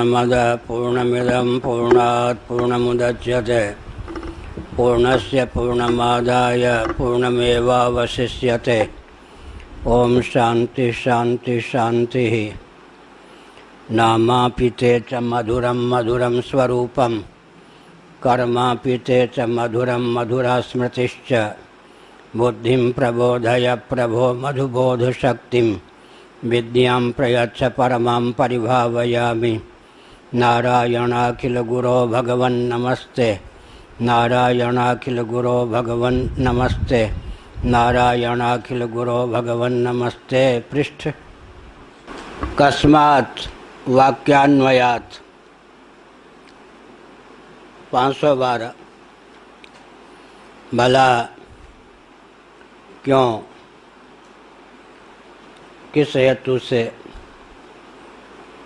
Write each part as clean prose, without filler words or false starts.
पूर्णमदः पूर्णमिदं पूर्णात् पूर्णमुदच्यते पूर्णस्य पूर्णमादाय पूर्णमेवावशिष्यते। ओम शांति शांति शांति। नामापिते च मधुरं मधुरं स्वरूपं कर्मापिते च मधुरं मधुरा स्मृतिश्च। बुद्धिं प्रबोधय प्रभो मधुबोधशक्तिं विद्यां प्रयच्छ परमां परिभावयामि। नारायणाखिल गुरो भगवन् नमस्ते। नारायणाखिल गुरो भगवन् नमस्ते। नारायणाखिल गुरो भगवन् नमस्ते। पृष्ठ कस्मात् वाक्यान्वयात् 512। भला क्यों, किस हेतु से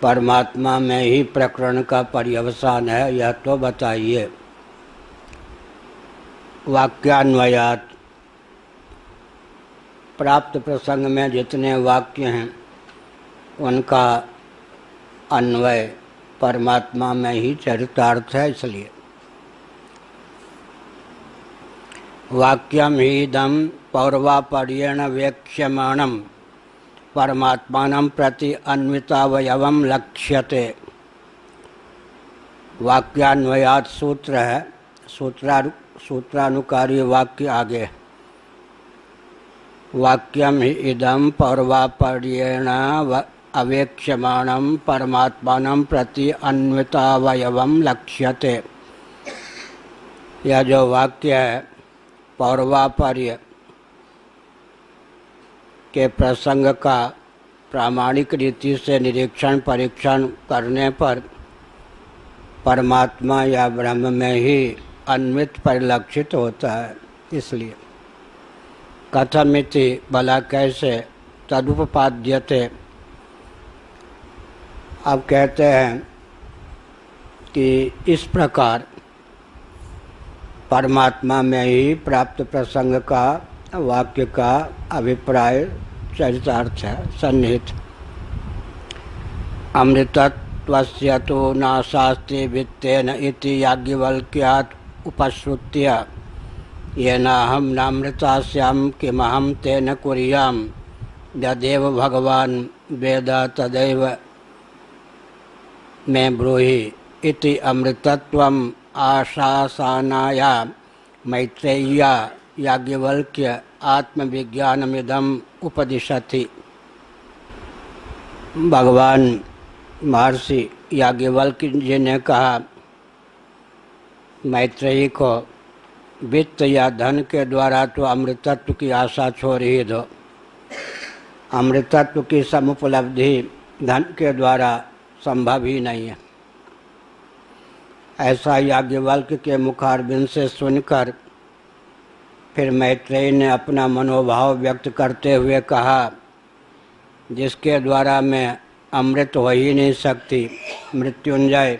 परमात्मा में ही प्रकरण का पर्यवसान है, यह तो बताइए। वाक्यान्वयात, प्राप्त प्रसंग में जितने वाक्य हैं उनका अन्वय परमात्मा में ही चरितार्थ है, इसलिए। वाक्यम हीदम पौर्वापर्येण वेक्ष्यमाणं परमात्मानं प्रति अन्वितावयवं लक्ष्यते। वाक्यान्वयात सूत्र है, सूत्रानुकारी वाक्य आगे। वाक्यम ही इदं पौर्वापर्येण अवेक्ष्यमाणं परमात्मानं प्रति अन्वितावयवं लक्ष्यते। यह जो वाक्य है, पौर्वापर्य के प्रसंग का प्रामाणिक रीति से निरीक्षण परीक्षण करने पर परमात्मा या ब्रह्म में ही अन्वित परिलक्षित होता है, इसलिए। कथमिति, भला कैसे, तदुपपाद्यते। अब कहते हैं कि इस प्रकार परमात्मा में ही प्राप्त प्रसंग का वाक्य का अभिप्राय चरितार्थ है, सन्निहित। अमृतत्वस्य तो नाशास्ति वित्तेन इति याज्ञवल्क्यात् उपश्रुत्य येनाहं नामृतास्यां किमहं तेन कुर्यां यदेव भगवान् वेद तदैव मे ब्रूहि इति अमृतत्वम् आशासानाया मैत्रेय्या याज्ञवल्क्य आत्मविज्ञानमिदम् उपदिशति। भगवान महर्षि याज्ञवल्क्य जी ने कहा मैत्रेयी को, वित्त या धन के द्वारा तो अमृतत्व की आशा छोड़ ही दो। अमृतत्व की समुपलब्धि धन के द्वारा संभव ही नहीं है। ऐसा याज्ञवल्क्य के मुखारबिंद से सुनकर फिर मैत्रेयी ने अपना मनोभाव व्यक्त करते हुए कहा, जिसके द्वारा मैं अमृत हो ही नहीं सकती, मृत्युंजय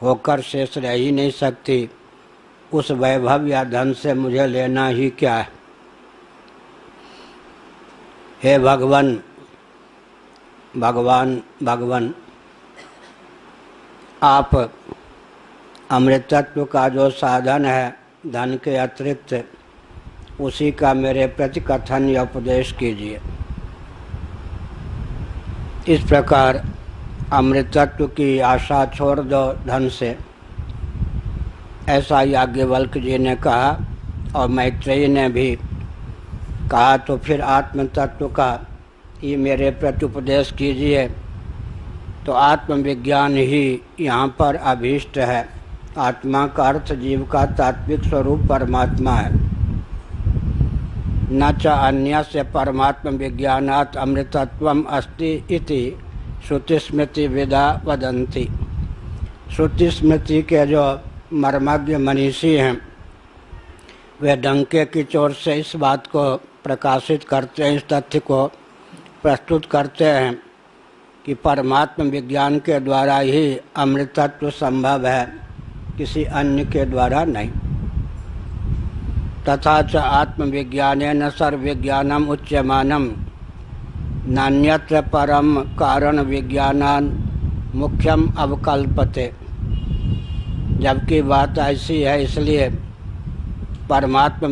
होकर शेष रह ही नहीं सकती, उस वैभव या धन से मुझे लेना ही क्या है। हे भगवान, भगवान आप अमृतत्व का जो साधन है धन के अतिरिक्त, उसी का मेरे प्रति कथन या उपदेश कीजिए। इस प्रकार अमृतत्व की आशा छोड़ दो धन से, ऐसा याज्ञवल्क्य जी ने कहा। और मैत्रेयी ने भी कहा, तो फिर आत्म तत्व का ही मेरे प्रति उपदेश कीजिए। तो आत्मविज्ञान ही यहाँ पर अभीष्ट है। आत्मा का अर्थ जीव का तात्विक स्वरूप परमात्मा है। न च अन्यस्य परमात्म विज्ञानात् अमृतत्वम् अस्ति इति श्रुति स्मृति विदा वदन्ति। श्रुति स्मृति के जो मर्मज्ञ मनीषी हैं, वे डंके की चोट से इस बात को प्रकाशित करते हैं, इस तथ्य को प्रस्तुत करते हैं कि परमात्म विज्ञान के द्वारा ही अमृतत्व संभव है, किसी अन्य के द्वारा नहीं। तथा च आत्मविज्ञानेन सर्वविज्ञानम उच्यमानम नान्यत्र परम कारण विज्ञानान् मुख्यम अवकल्पते। जबकि बात ऐसी है, इसलिए परमात्म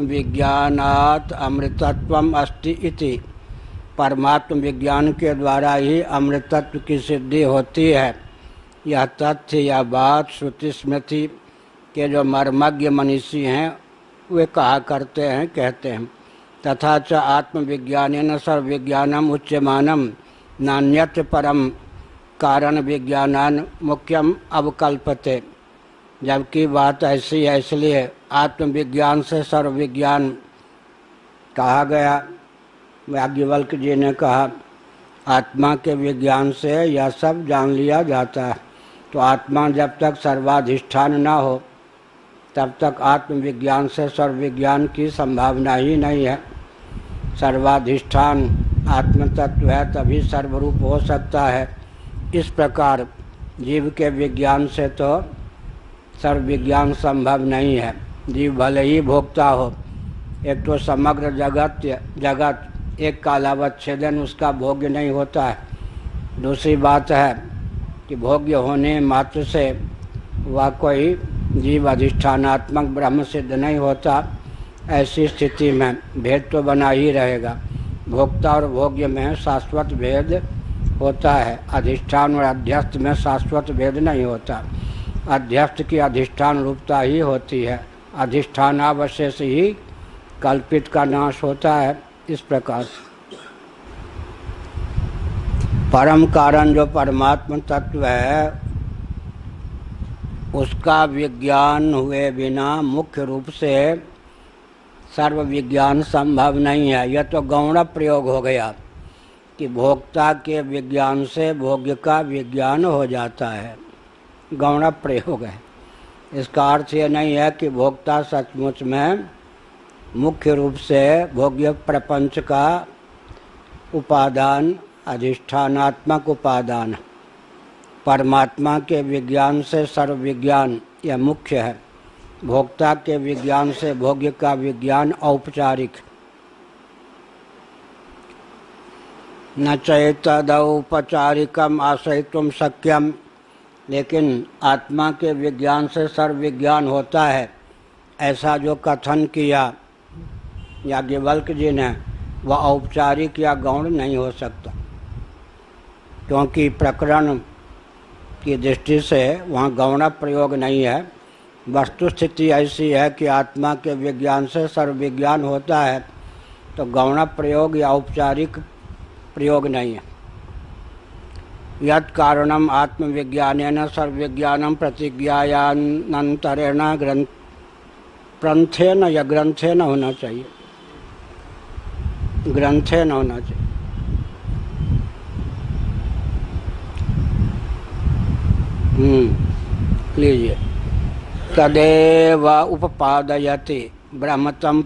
विज्ञानात् अमृतत्वम अस्ति इति। परमात्म विज्ञान के द्वारा ही अमृतत्व की सिद्धि होती है। यह तथ्य या बात श्रुति स्मृति के जो मर्मज्ञ मनीषी हैं वे कहा करते हैं, कहते हैं। तथा च आत्मविज्ञानेन सर्वविज्ञानम उच्यमानम नान्यत्र परम कारण विज्ञानान मुख्यम अवकल्पते। जबकि बात ऐसी है, इसलिए आत्मविज्ञान से सर्वविज्ञान कहा गया। याज्ञवल्क्य जी ने कहा, आत्मा के विज्ञान से यह सब जान लिया जाता है। तो आत्मा जब तक सर्वाधिष्ठान न हो तब तक आत्मविज्ञान से सर्वविज्ञान की संभावना ही नहीं है। सर्वाधिष्ठान आत्म तत्व है, तभी सर्वरूप हो सकता है। इस प्रकार जीव के विज्ञान से तो सर्वविज्ञान संभव नहीं है। जीव भले ही भोक्ता हो, एक तो समग्र जगत एक कालावच्छेदन उसका भोग्य नहीं होता है। दूसरी बात है कि भोग्य होने मात्र से वह कोई जीव अधिष्ठानात्मक ब्रह्म सिद्ध नहीं होता। ऐसी स्थिति में भेद तो बना ही रहेगा। भोक्ता और भोग्य में शाश्वत भेद होता है, अधिष्ठान और अध्यस्त में शाश्वत भेद नहीं होता। अध्यस्त की अधिष्ठान रूपता ही होती है, अधिष्ठानावशेष ही कल्पित का नाश होता है। इस प्रकार परम कारण जो परमात्मा तत्व है उसका विज्ञान हुए बिना मुख्य रूप से सर्व विज्ञान संभव नहीं है। यह तो गौण प्रयोग हो गया कि भोक्ता के विज्ञान से भोग्य का विज्ञान हो जाता है। गौण प्रयोग है। इसका अर्थ ये नहीं है कि भोक्ता सचमुच में मुख्य रूप से भोग्य प्रपंच का उपादान अधिष्ठानात्मक उपादान। परमात्मा के विज्ञान से सर्व विज्ञान यह मुख्य है। भोक्ता के विज्ञान से भोग्य का विज्ञान औपचारिक। न चैतदौपचारिकम आश्रयितुम शक्यम। लेकिन आत्मा के विज्ञान से सर्व विज्ञान होता है, ऐसा जो कथन किया याज्ञवल्क्य जी ने, वह औपचारिक या गौण नहीं हो सकता, क्योंकि प्रकरण की दृष्टि से वहाँ गौण प्रयोग नहीं है। वस्तु स्थिति ऐसी है कि आत्मा के विज्ञान से सर्व विज्ञान होता है, तो गौण प्रयोग या औपचारिक प्रयोग नहीं है। यत् कारणम आत्मविज्ञानेन सर्वविज्ञानम प्रतिज्ञायानंतरेण ग्रंथेन या ग्रंथेन होना चाहिए, ग्रंथेन होना चाहिए। लीजिए, तदेव उपपादयति ब्रह्मतम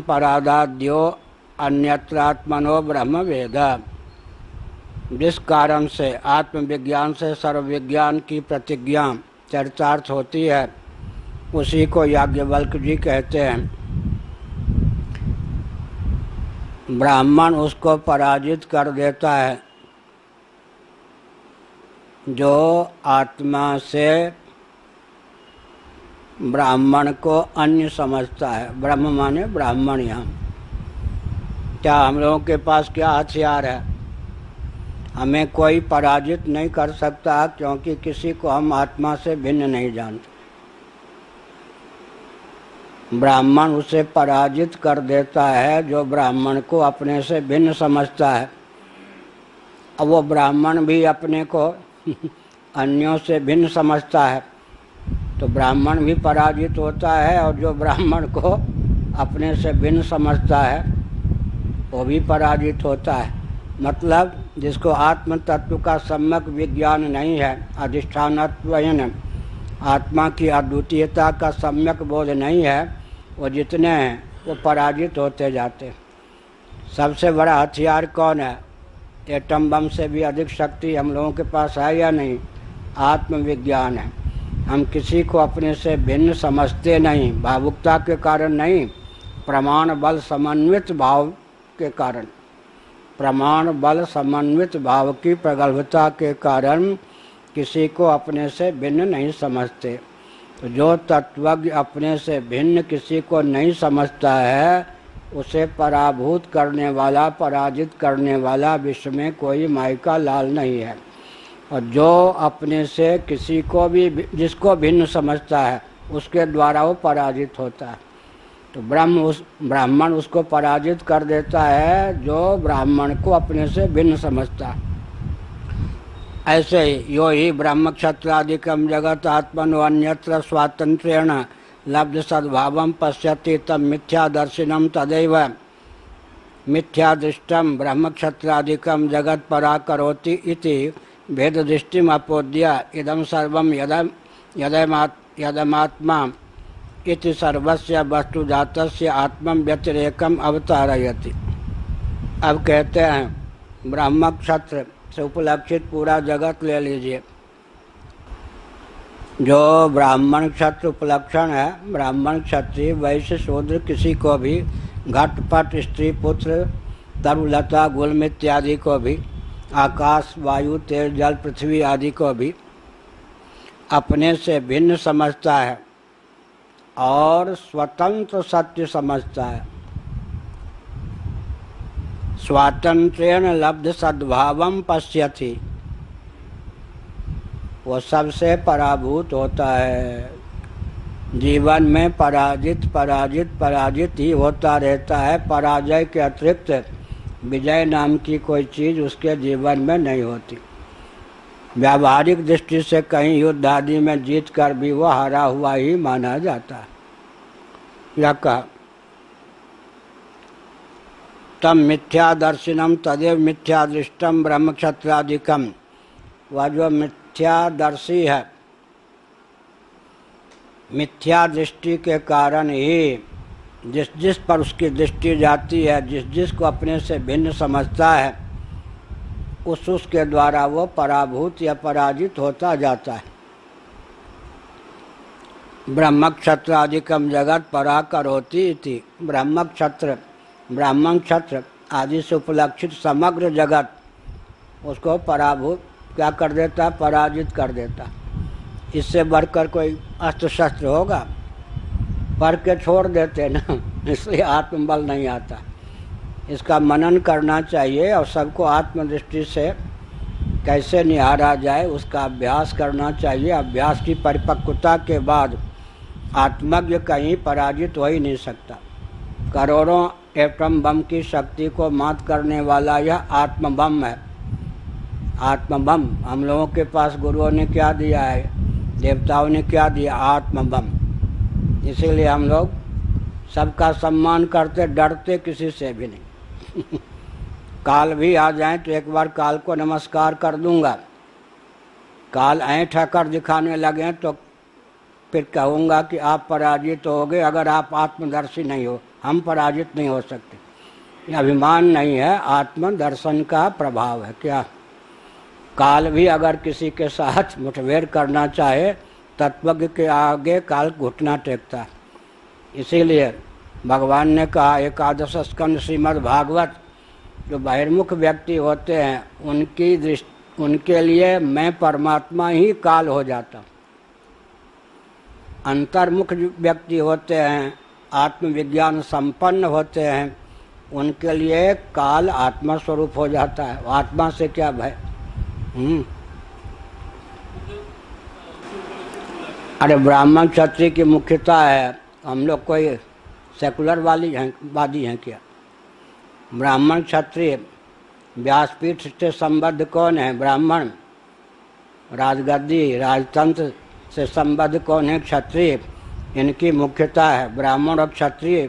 परादाद्यो अन्यत्रात्मनो ब्रह्म वेद। जिस कारण से आत्मविज्ञान से सर्वविज्ञान की प्रतिज्ञा चरितार्थ होती है, उसी को याज्ञवल्क्य जी कहते हैं। ब्राह्मण उसको पराजित कर देता है जो आत्मा से ब्राह्मण को अन्य समझता है। ब्रह्म माने ब्राह्मण। यहाँ क्या हम लोगों के पास क्या हथियार है? हमें कोई पराजित नहीं कर सकता, क्योंकि किसी को हम आत्मा से भिन्न नहीं जानते। ब्राह्मण उसे पराजित कर देता है जो ब्राह्मण को अपने से भिन्न समझता है। अब वो ब्राह्मण भी अपने को अन्यों से भिन्न समझता है, तो ब्राह्मण भी पराजित होता है, और जो ब्राह्मण को अपने से भिन्न समझता है वो भी पराजित होता है। मतलब जिसको आत्म तत्व का सम्यक विज्ञान नहीं है, अधिष्ठानत्वेन आत्मा की अद्वितीयता का सम्यक बोध नहीं है, वो जितने हैं वो पराजित होते जाते। सबसे बड़ा हथियार कौन है? एटम बम से भी अधिक शक्ति हम लोगों के पास है या नहीं? आत्मविज्ञान है। हम किसी को अपने से भिन्न समझते नहीं, भावुकता के कारण नहीं, प्रमाण बल समन्वित भाव के कारण, प्रमाण बल समन्वित भाव की प्रगल्भता के कारण किसी को अपने से भिन्न नहीं समझते। तो जो तत्वज्ञ अपने से भिन्न किसी को नहीं समझता है, उसे पराभूत करने वाला, पराजित करने वाला विश्व में कोई माई का लाल नहीं है। और जो अपने से किसी को भी, जिसको भिन्न समझता है, उसके द्वारा वो पराजित होता है। तो ब्राह्मण उसको पराजित कर देता है जो ब्राह्मण को अपने से भिन्न समझता है। ऐसे ही यो ही ब्रह्म क्षत्रादिकम जगत आत्मनो अन्यत्र स्वातंत्र्येण लब्ध सद्भावम पश्यति तम मिथ्यादर्शिनम तदैव मिथ्यादृष्टम ब्रह्म क्षत्रादिकम जगत पराकरोति इति भेद दृष्टिम अपोद्य इदम सर्वम यदमात्मा इति सर्वस्य वस्तुजातस्य आत्मं व्यतिरेकम अवतारयति। अब कहते हैं ब्रह्म क्षत्र से उपलक्षित पूरा जगत ले लीजिए। जो ब्राह्मण क्षत्र उपलक्षण है, ब्राह्मण क्षत्रिय वैश्य शूद्र किसी को भी, घटपट स्त्री पुत्र तरुलता गुल्म इत्यादि को भी, आकाश वायु तेज जल पृथ्वी आदि को भी अपने से भिन्न समझता है और स्वतंत्र सत्य समझता है। स्वातंत्र्येण लब्ध सद्भावम पश्यति, वो सबसे पराभूत होता है। जीवन में पराजित पराजित पराजित ही होता रहता है। पराजय के अतिरिक्त विजय नाम की कोई चीज़ उसके जीवन में नहीं होती। व्यावहारिक दृष्टि से कहीं युद्ध आदि में जीत कर भी वो हारा हुआ ही माना जाता है। यह कहा तम मिथ्यादर्शिनम तदेव मिथ्यादृष्टम ब्रह्म क्षत्रादिकम, वह जो मिथ्यादर्शी है, मिथ्या दृष्टि के कारण ही जिस जिस पर उसकी दृष्टि जाती है, जिस जिस को अपने से भिन्न समझता है, उसके द्वारा वो पराभूत या पराजित होता जाता है। ब्रह्म क्षत्रादिकम जगत पराकरोति इति, ब्रह्मण क्षत्र आदि से उपलक्षित समग्र जगत उसको पराभूत क्या कर देता है, पराजित कर देता। इससे बढ़कर कोई अस्त्र शस्त्र होगा, पर के छोड़ देते ना, इसलिए आत्मबल नहीं आता। इसका मनन करना चाहिए और सबको आत्मदृष्टि से कैसे निहारा जाए उसका अभ्यास करना चाहिए। अभ्यास की परिपक्वता के बाद आत्मज्ञ कहीं पराजित हो ही नहीं सकता। करोड़ों एटम बम की शक्ति को मात करने वाला यह आत्म बम है। आत्म बम हम लोगों के पास गुरुओं ने क्या दिया है, देवताओं ने क्या दिया, आत्म बम। इसीलिए हम लोग सबका सम्मान करते, डरते किसी से भी नहीं। काल भी आ जाए तो एक बार काल को नमस्कार कर दूंगा। काल ऐंठ कर दिखाने लगे तो फिर कहूँगा कि आप पराजित हो गए, अगर आप आत्मदर्शी नहीं हो। हम पराजित नहीं हो सकते, ये अभिमान नहीं है, आत्मदर्शन का प्रभाव है। क्या काल भी अगर किसी के साथ मुठभेड़ करना चाहे, तत्वज्ञ के आगे काल घुटना टेकता है। इसीलिए भगवान ने कहा, एकादश स्कंद श्रीमद् भागवत, जो बहिर्मुख व्यक्ति होते हैं उनकी दृष्टि, उनके लिए मैं परमात्मा ही काल हो जाता। अंतर्मुख व्यक्ति होते हैं, आत्मविज्ञान संपन्न होते हैं, उनके लिए काल आत्मा स्वरूप हो जाता है। आत्मा से क्या भय। अरे ब्राह्मण क्षत्रिय की मुख्यता है, हम लोग कोई सेकुलर वादी हैं क्या? ब्राह्मण क्षत्रिय व्यासपीठ से संबद्ध कौन है? ब्राह्मण। राजगद्दी राजतंत्र से संबद्ध कौन है? क्षत्रिय। इनकी मुख्यता है। ब्राह्मण और क्षत्रिय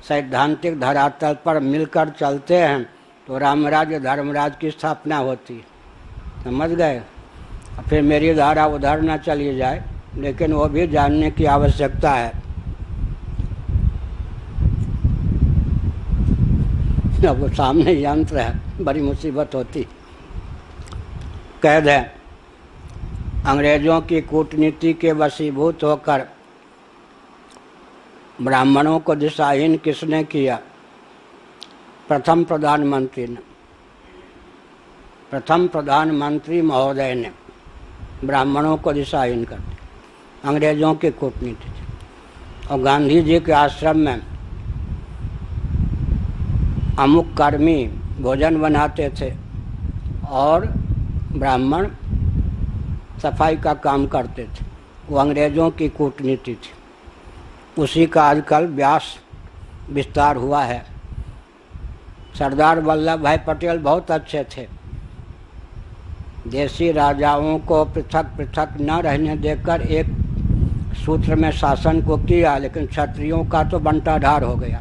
सैद्धांतिक धरातल पर मिलकर चलते हैं तो रामराज्य धर्मराज की स्थापना होती है। समझ गए? फिर मेरी धारा उधर न चली जाए, लेकिन वो भी जानने की आवश्यकता है। अब वो सामने यंत्र है, बड़ी मुसीबत होती। कैद है। अंग्रेजों की कूटनीति के वशीभूत होकर ब्राह्मणों को दिशाहीन किसने किया? प्रथम प्रधानमंत्री महोदय ने ब्राह्मणों को दिशाहीन कर दिया। अंग्रेजों की कूटनीति थी। और गांधी जी के आश्रम में अमुक कर्मी भोजन बनाते थे और ब्राह्मण सफाई का काम करते थे। वो अंग्रेज़ों की कूटनीति थी। उसी का आजकल व्यास विस्तार हुआ है। सरदार वल्लभ भाई पटेल बहुत अच्छे थे। देशी राजाओं को पृथक पृथक न रहने देकर एक सूत्र में शासन को किया, लेकिन क्षत्रियों का तो बंटाढार हो गया।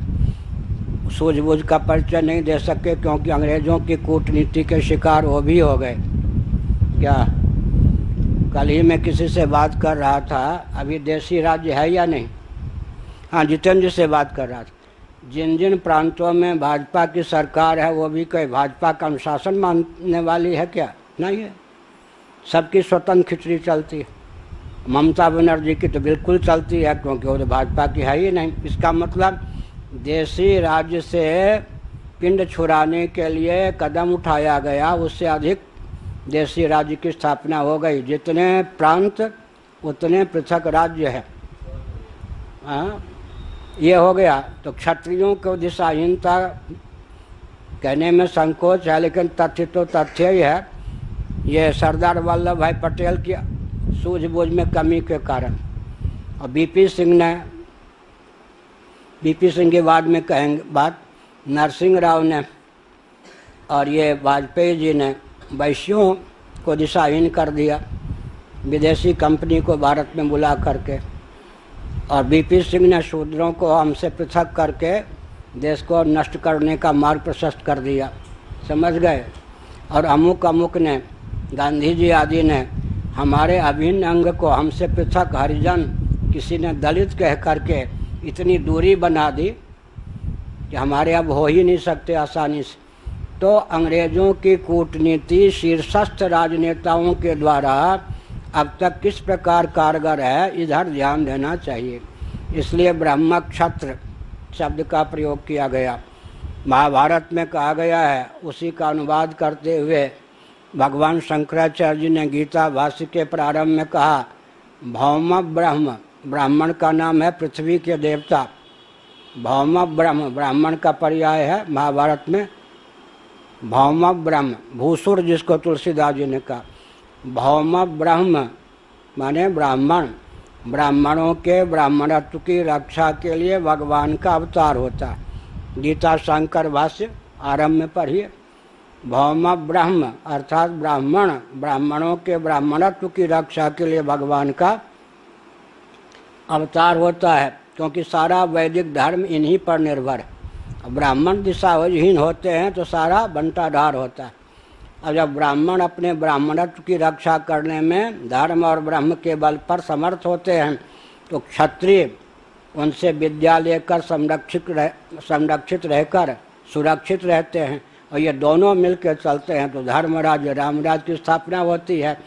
सूझबूझ का परिचय नहीं दे सके क्योंकि अंग्रेज़ों की कूटनीति के शिकार वो भी हो गए। क्या कल ही मैं किसी से बात कर रहा था, अभी देशी राज्य है या नहीं? हाँ, जितेंद्र जी से बात कर रहा था। जिन जिन प्रांतों में भाजपा की सरकार है वो भी कोई भाजपा का अनुशासन मानने वाली है क्या? नहीं है। सबकी स्वतंत्र खिचड़ी चलती है। ममता बनर्जी की तो बिल्कुल चलती है क्योंकि वो तो भाजपा की है ही नहीं। इसका मतलब देशी राज्य से पिंड छुड़ाने के लिए कदम उठाया गया, उससे अधिक देशी राज्य की स्थापना हो गई। जितने प्रांत उतने पृथक राज्य है। हाँ, ये हो गया। तो क्षत्रियों को दिशाहीनता कहने में संकोच है, लेकिन तथ्य तो तथ्य ही है। ये सरदार वल्लभ भाई पटेल की सूझबूझ में कमी के कारण। और बीपी सिंह के बाद में कहेंगे बात, नरसिंह राव ने और ये वाजपेयी जी ने वैश्यों को दिशाहीन कर दिया विदेशी कंपनी को भारत में बुला करके। और बीपी सिंह ने शूद्रों को हमसे पृथक करके देश को नष्ट करने का मार्ग प्रशस्त कर दिया। समझ गए? और अमुक ने, गांधी जी आदि ने हमारे अभिन्न अंग को हमसे पृथक हरिजन, किसी ने दलित कह करके इतनी दूरी बना दी कि हमारे अब हो ही नहीं सकते आसानी से। तो अंग्रेज़ों की कूटनीति शीर्षस्थ राजनेताओं के द्वारा अब तक किस प्रकार कारगर है, इधर ध्यान देना चाहिए। इसलिए ब्रह्म क्षत्र शब्द का प्रयोग किया गया। महाभारत में कहा गया है, उसी का अनुवाद करते हुए भगवान शंकराचार्य जी ने गीता भाष्य के प्रारंभ में कहा, भौम ब्रह्म, ब्राह्मण का नाम है पृथ्वी के देवता। भौम ब्रह्म, ब्राह्मण का पर्याय है महाभारत में भौम ब्रह्म, भूसुर जिसको तुलसीदास जी ने कहा। भौम ब्रह्म माने ब्राह्मण, ब्राह्मणों के ब्राह्मणत्व की रक्षा के लिए भगवान का अवतार होता है। गीता शंकर भाष्य आरंभ में पढ़िए। भौम ब्रह्म अर्थात ब्राह्मण, ब्राह्मणों के ब्राह्मणत्व की रक्षा के लिए भगवान का अवतार होता है, क्योंकि सारा वैदिक धर्म इन्हीं पर निर्भर है। ब्राह्मण दिशाहीन होते हैं तो सारा बंटाढार होता है। और जब ब्राह्मण अपने ब्राह्मणत्व की रक्षा करने में धर्म और ब्रह्म के बल पर समर्थ होते हैं तो क्षत्रिय उनसे विद्या लेकर संरक्षित रहकर सुरक्षित रहते हैं। और ये दोनों मिलकर चलते हैं तो धर्म राज्य रामराज की स्थापना होती है।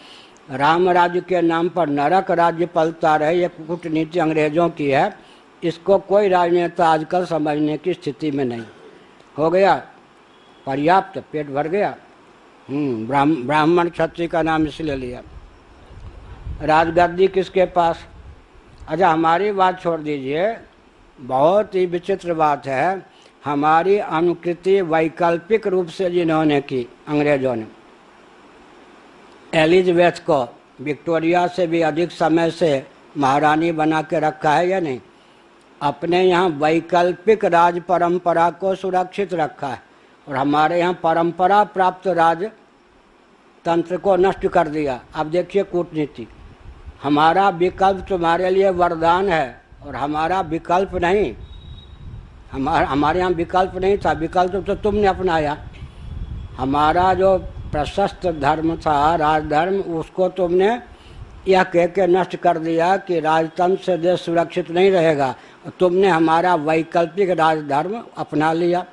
राम राज्य के नाम पर नरक राज्य पलता रहे, ये कूटनीति अंग्रेज़ों की है। इसको कोई राजनेता आजकल समझने की स्थिति में नहीं। हो गया पर्याप्त, पेट भर गया। ब्राह्मण क्षत्रिय का नाम इसलिए लिया। राजगद्दी किसके पास? अच्छा, हमारी बात छोड़ दीजिए, बहुत ही विचित्र बात है। हमारी अनुकृति वैकल्पिक रूप से जिन्होंने की, अंग्रेजों ने एलिजाबेथ को विक्टोरिया से भी अधिक समय से महारानी बना के रखा है या नहीं? अपने यहाँ वैकल्पिक राज परंपरा को सुरक्षित रखा है और हमारे यहाँ परंपरा प्राप्त राज तंत्र को नष्ट कर दिया। अब देखिए कूटनीति, हमारा विकल्प तुम्हारे लिए वरदान है और हमारा विकल्प नहीं। हमारे यहाँ विकल्प नहीं था, विकल्प तो तुमने अपनाया। हमारा जो प्रशस्त धर्म था, राजधर्म, उसको तुमने यह कह के नष्ट कर दिया कि राजतंत्र से देश सुरक्षित नहीं रहेगा। तुमने हमारा वैकल्पिक राजधर्म अपना लिया।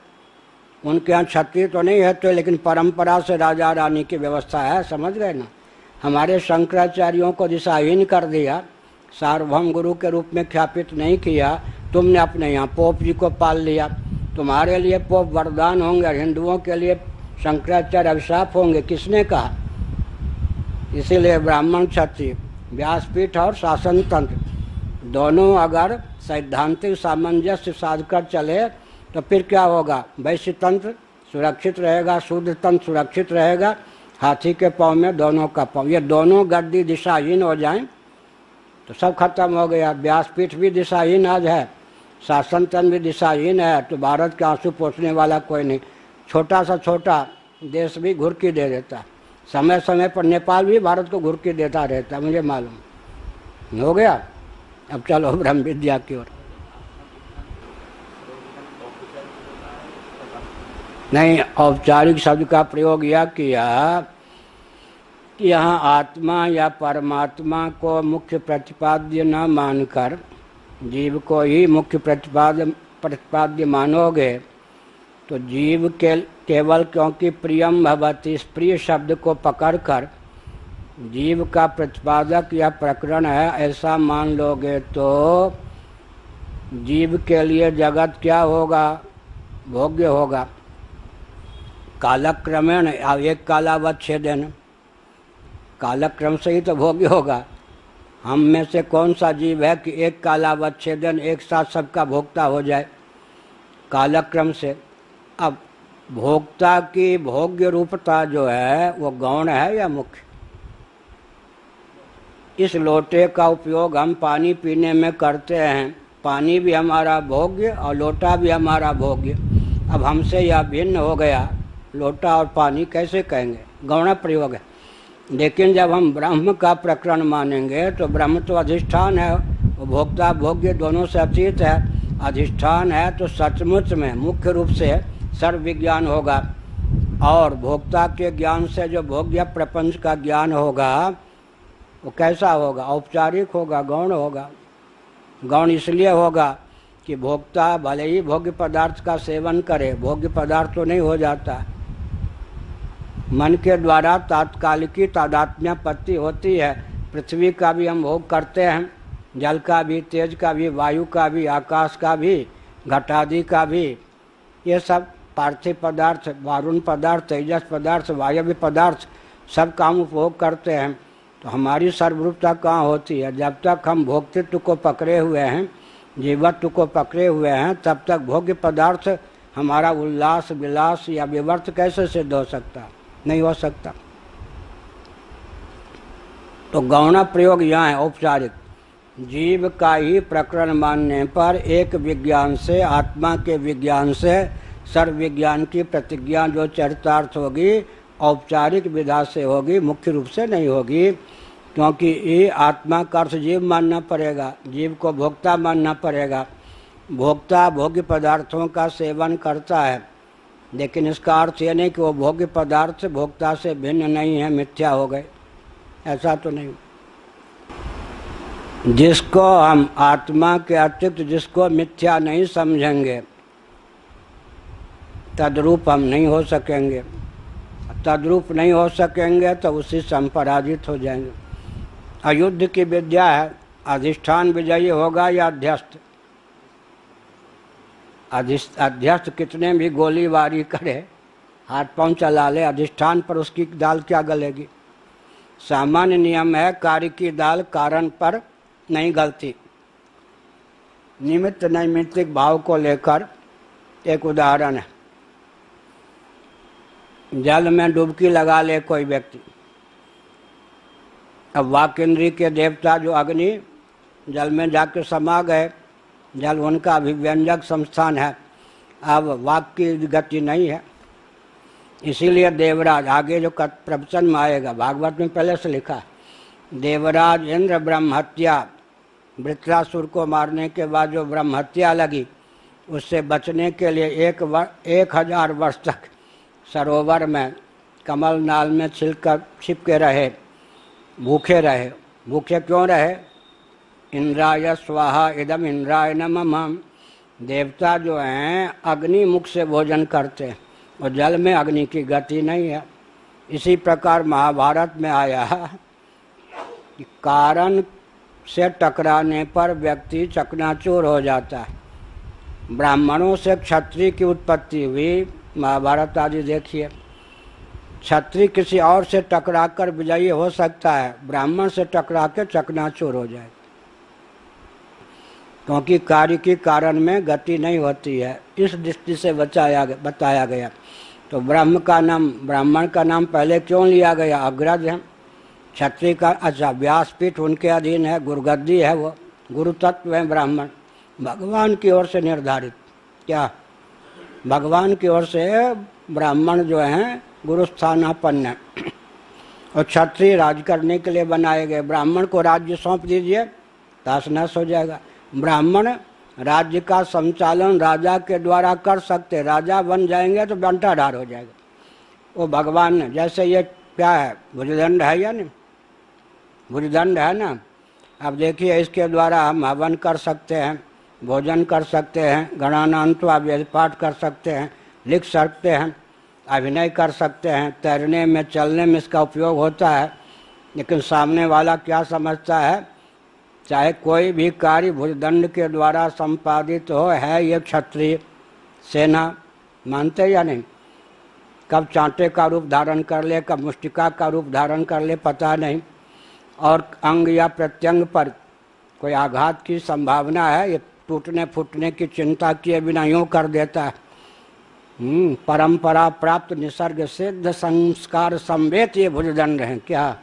उनके यहाँ क्षत्रिय तो नहीं है तो, लेकिन परंपरा से राजा रानी की व्यवस्था है। समझ गए ना? हमारे शंकराचार्यों को दिशाहीन कर दिया, सार्वभौम गुरु के रूप में ख्यापित नहीं किया। तुमने अपने यहाँ पोप जी को पाल लिया। तुम्हारे लिए पोप वरदान होंगे और हिंदुओं के लिए शंकराचार्य अभिशाप होंगे, किसने कहा? इसीलिए ब्राह्मण क्षत्रिय, व्यासपीठ और शासन तंत्र दोनों अगर सैद्धांतिक सामंजस्य साध कर चले तो फिर क्या होगा? वैश्य तंत्र सुरक्षित रहेगा, शूद्र तंत्र सुरक्षित रहेगा, हाथी के पाँव में दोनों का पाँव, ये दोनों गद्दी दिशाहीन हो जाएं तो सब खत्म हो गया। व्यासपीठ भी दिशाहीन आज है, शासन तंत्र भी दिशाहीन है, तो भारत के आंसू पोंछने वाला कोई नहीं। छोटा सा छोटा देश भी घुरकी दे देता, समय समय पर नेपाल भी भारत को घुरकी देता रहता, मुझे मालूम हो गया। अब चलो ब्रह्म विद्या की ओर। नहीं, औपचारिक शब्द का प्रयोग यह किया कि यहाँ आत्मा या परमात्मा को मुख्य प्रतिपाद्य न मानकर जीव को ही मुख्य प्रतिपाद्य मानोगे तो जीव के केवल क्योंकि प्रियम भवति इस प्रिय शब्द को पकड़कर जीव का प्रतिपादक या प्रकरण है ऐसा मान लोगे तो जीव के लिए जगत क्या होगा? भोग्य होगा। कालक्रमेण एक कालावच्छेदन, कालक्रम से ही तो भोग्य होगा। हम में से कौन सा जीव है कि एक कालावच्छेदन एक साथ सबका भोक्ता हो जाए? कालक्रम से। अब भोक्ता की भोग्य रूपता जो है वो गौण है या मुख्य? इस लोटे का उपयोग हम पानी पीने में करते हैं, पानी भी हमारा भोग्य और लोटा भी हमारा भोग्य। अब हमसे यह भिन्न हो गया, लोटा और पानी कैसे कहेंगे? गौण प्रयोग है। लेकिन जब हम ब्रह्म का प्रकरण मानेंगे तो ब्रह्म तो अधिष्ठान है, वो भोक्ता भोग्य दोनों से अतीत है। अधिष्ठान है तो सचमुच में मुख्य रूप से सर्व विज्ञान होगा, और भोक्ता के ज्ञान से जो भोग्य प्रपंच का ज्ञान होगा वो कैसा होगा? औपचारिक होगा, गौण होगा। गौण इसलिए होगा कि भोक्ता भले ही भोग्य पदार्थ का सेवन करे, भोग्य पदार्थ तो नहीं हो जाता। मन के द्वारा तात्कालिकी तादात्म्यापत्ति होती है। पृथ्वी का भी हम भोग करते हैं, जल का भी, तेज का भी, वायु का भी, आकाश का भी, घटादि का भी। ये सब पार्थिव पदार्थ, वारुण पदार्थ, तेजस पदार्थ, वायव्य पदार्थ सब का हम उपभोग करते हैं। तो हमारी सर्वरूपता कहाँ होती है? जब तक हम भोक्तृत्व को पकड़े हुए हैं, जीवत्व को पकड़े हुए हैं, तब तक भोग्य पदार्थ हमारा उल्लास विलास या विवर्त कैसे सिद्ध हो सकता? नहीं हो सकता। तो गौण प्रयोग यहाँ है औपचारिक। जीव का ही प्रकरण मानने पर एक विज्ञान से, आत्मा के विज्ञान से सर्व विज्ञान की प्रतिज्ञा जो चरितार्थ होगी औपचारिक विधा से होगी, मुख्य रूप से नहीं होगी। क्योंकि ये आत्मा का अर्थ जीव मानना पड़ेगा, जीव को भोक्ता मानना पड़ेगा। भोक्ता भोग्य पदार्थों का सेवन करता है, लेकिन इसका अर्थ ये नहीं कि वो भोग्य पदार्थ भोक्ता से भिन्न नहीं है, मिथ्या हो गए, ऐसा तो नहीं। जिसको हम आत्मा के अतिरिक्त जिसको मिथ्या नहीं समझेंगे तद्रूप हम नहीं हो सकेंगे। तद्रूप नहीं हो सकेंगे तो उसी से हम पराजित हो जाएंगे। अयुद्ध की विद्या है, अधिष्ठान विजयी होगा या अध्यस्त? अध्यस्त कितने भी गोलीबारी करे, हाथ पांव चला ले, अधिष्ठान पर उसकी दाल क्या गलेगी? सामान्य नियम है, कार्य की दाल कारण पर नहीं गलती। निमित्त नैमित्तिक भाव को लेकर एक उदाहरण है। जल में डुबकी लगा ले कोई व्यक्ति, अब वाक इंद्री के देवता जो अग्नि जल में जाकर समा गए, जल उनका अभिव्यंजक संस्थान है, अब वाक की गति नहीं है। इसीलिए देवराज, आगे जो प्रवचन में आएगा, भागवत में पहले से लिखा है, देवराज इंद्र ब्रह्म हत्या, वृत्रासुर को मारने के बाद जो ब्रह्म हत्या लगी, उससे बचने के लिए 1000 वर्ष तक सरोवर में कमल नाल में छिप के रहे, भूखे रहे। भूखे क्यों रहे? इंद्राय स्वाहा इदम इंद्राय नमः। देवता जो हैं अग्नि मुख से भोजन करते हैं और जल में अग्नि की गति नहीं है। इसी प्रकार महाभारत में आया कि कारण से टकराने पर व्यक्ति चकनाचूर हो जाता है। ब्राह्मणों से क्षत्रिय की उत्पत्ति हुई। महाभारत आदि देखिए, क्षत्रिय किसी और से टकराकर विजयी हो सकता है, ब्राह्मण से टकरा के चकनाचूर हो जाए, क्योंकि कार्य की कारण में गति नहीं होती है। इस दृष्टि से बताया गया। तो ब्राह्मण का नाम पहले क्यों लिया गया? अग्रज है। क्षत्रिय का अच्छा व्यासपीठ उनके अधीन है, गुरुगद्दी है, वो गुरु तत्व है ब्राह्मण, भगवान की ओर से निर्धारित। क्या भगवान की ओर से ब्राह्मण जो हैं गुरुस्थानापन्न है। और क्षत्रिय राज करने के लिए बनाए गए। ब्राह्मण को राज्य सौंप दीजिए, ताश नश हो जाएगा। ब्राह्मण राज्य का संचालन राजा के द्वारा कर सकते, राजा बन जाएंगे तो बंटाढार हो जाएगा। वो भगवान ने, जैसे ये क्या है, भुजदंड है या नहीं, भुजदंड है ना। अब देखिए, इसके द्वारा हम हवन कर सकते हैं, भोजन कर सकते हैं, गणानांतवा वेद पाठ कर सकते हैं, लिख सकते हैं, अभिनय कर सकते हैं, तैरने में चलने में इसका उपयोग होता है। लेकिन सामने वाला क्या समझता है, चाहे कोई भी कार्य भुजदंड के द्वारा संपादित हो, है ये क्षत्रिय सेना, मानते या नहीं। कब चांटे का रूप धारण कर ले, कब मुष्टिका का रूप धारण कर ले, पता नहीं। और अंग या प्रत्यंग पर कोई आघात की संभावना है, ये टूटने फूटने की चिंता किए बिना यूँ कर देता है। परंपरा प्राप्त निसर्ग सिद्ध संस्कार संवेत ये भुजदंड हैं। क्या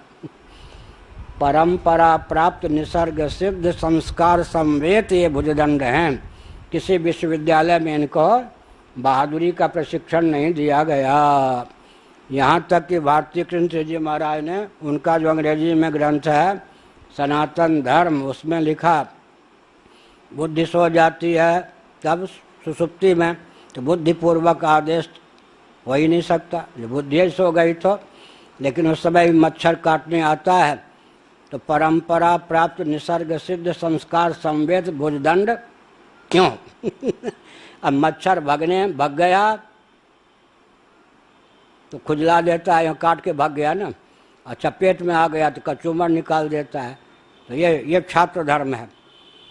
परंपरा प्राप्त निसर्ग सिद्ध संस्कार संवेत ये भुजदंड हैं। किसी विश्वविद्यालय में इनको बहादुरी का प्रशिक्षण नहीं दिया गया। यहाँ तक कि भारती कृष्ण जी महाराज ने उनका जो अंग्रेजी में ग्रंथ है सनातन धर्म, उसमें लिखा बुद्धि सो जाती है तब सुसुप्ति में, तो बुद्धिपूर्वक आदेश हो ही नहीं सकता। जो बुद्धि सो गई तो, लेकिन उस समय मच्छर काटने आता है तो परंपरा प्राप्त निसर्ग सिद्ध संस्कार संवेद भुजदंड क्यों? अब मच्छर भग गया तो खुजला देता है, काट के भाग गया ना। अच्छा पेट में आ गया तो कचूमर निकाल देता है। तो ये छात्र धर्म है।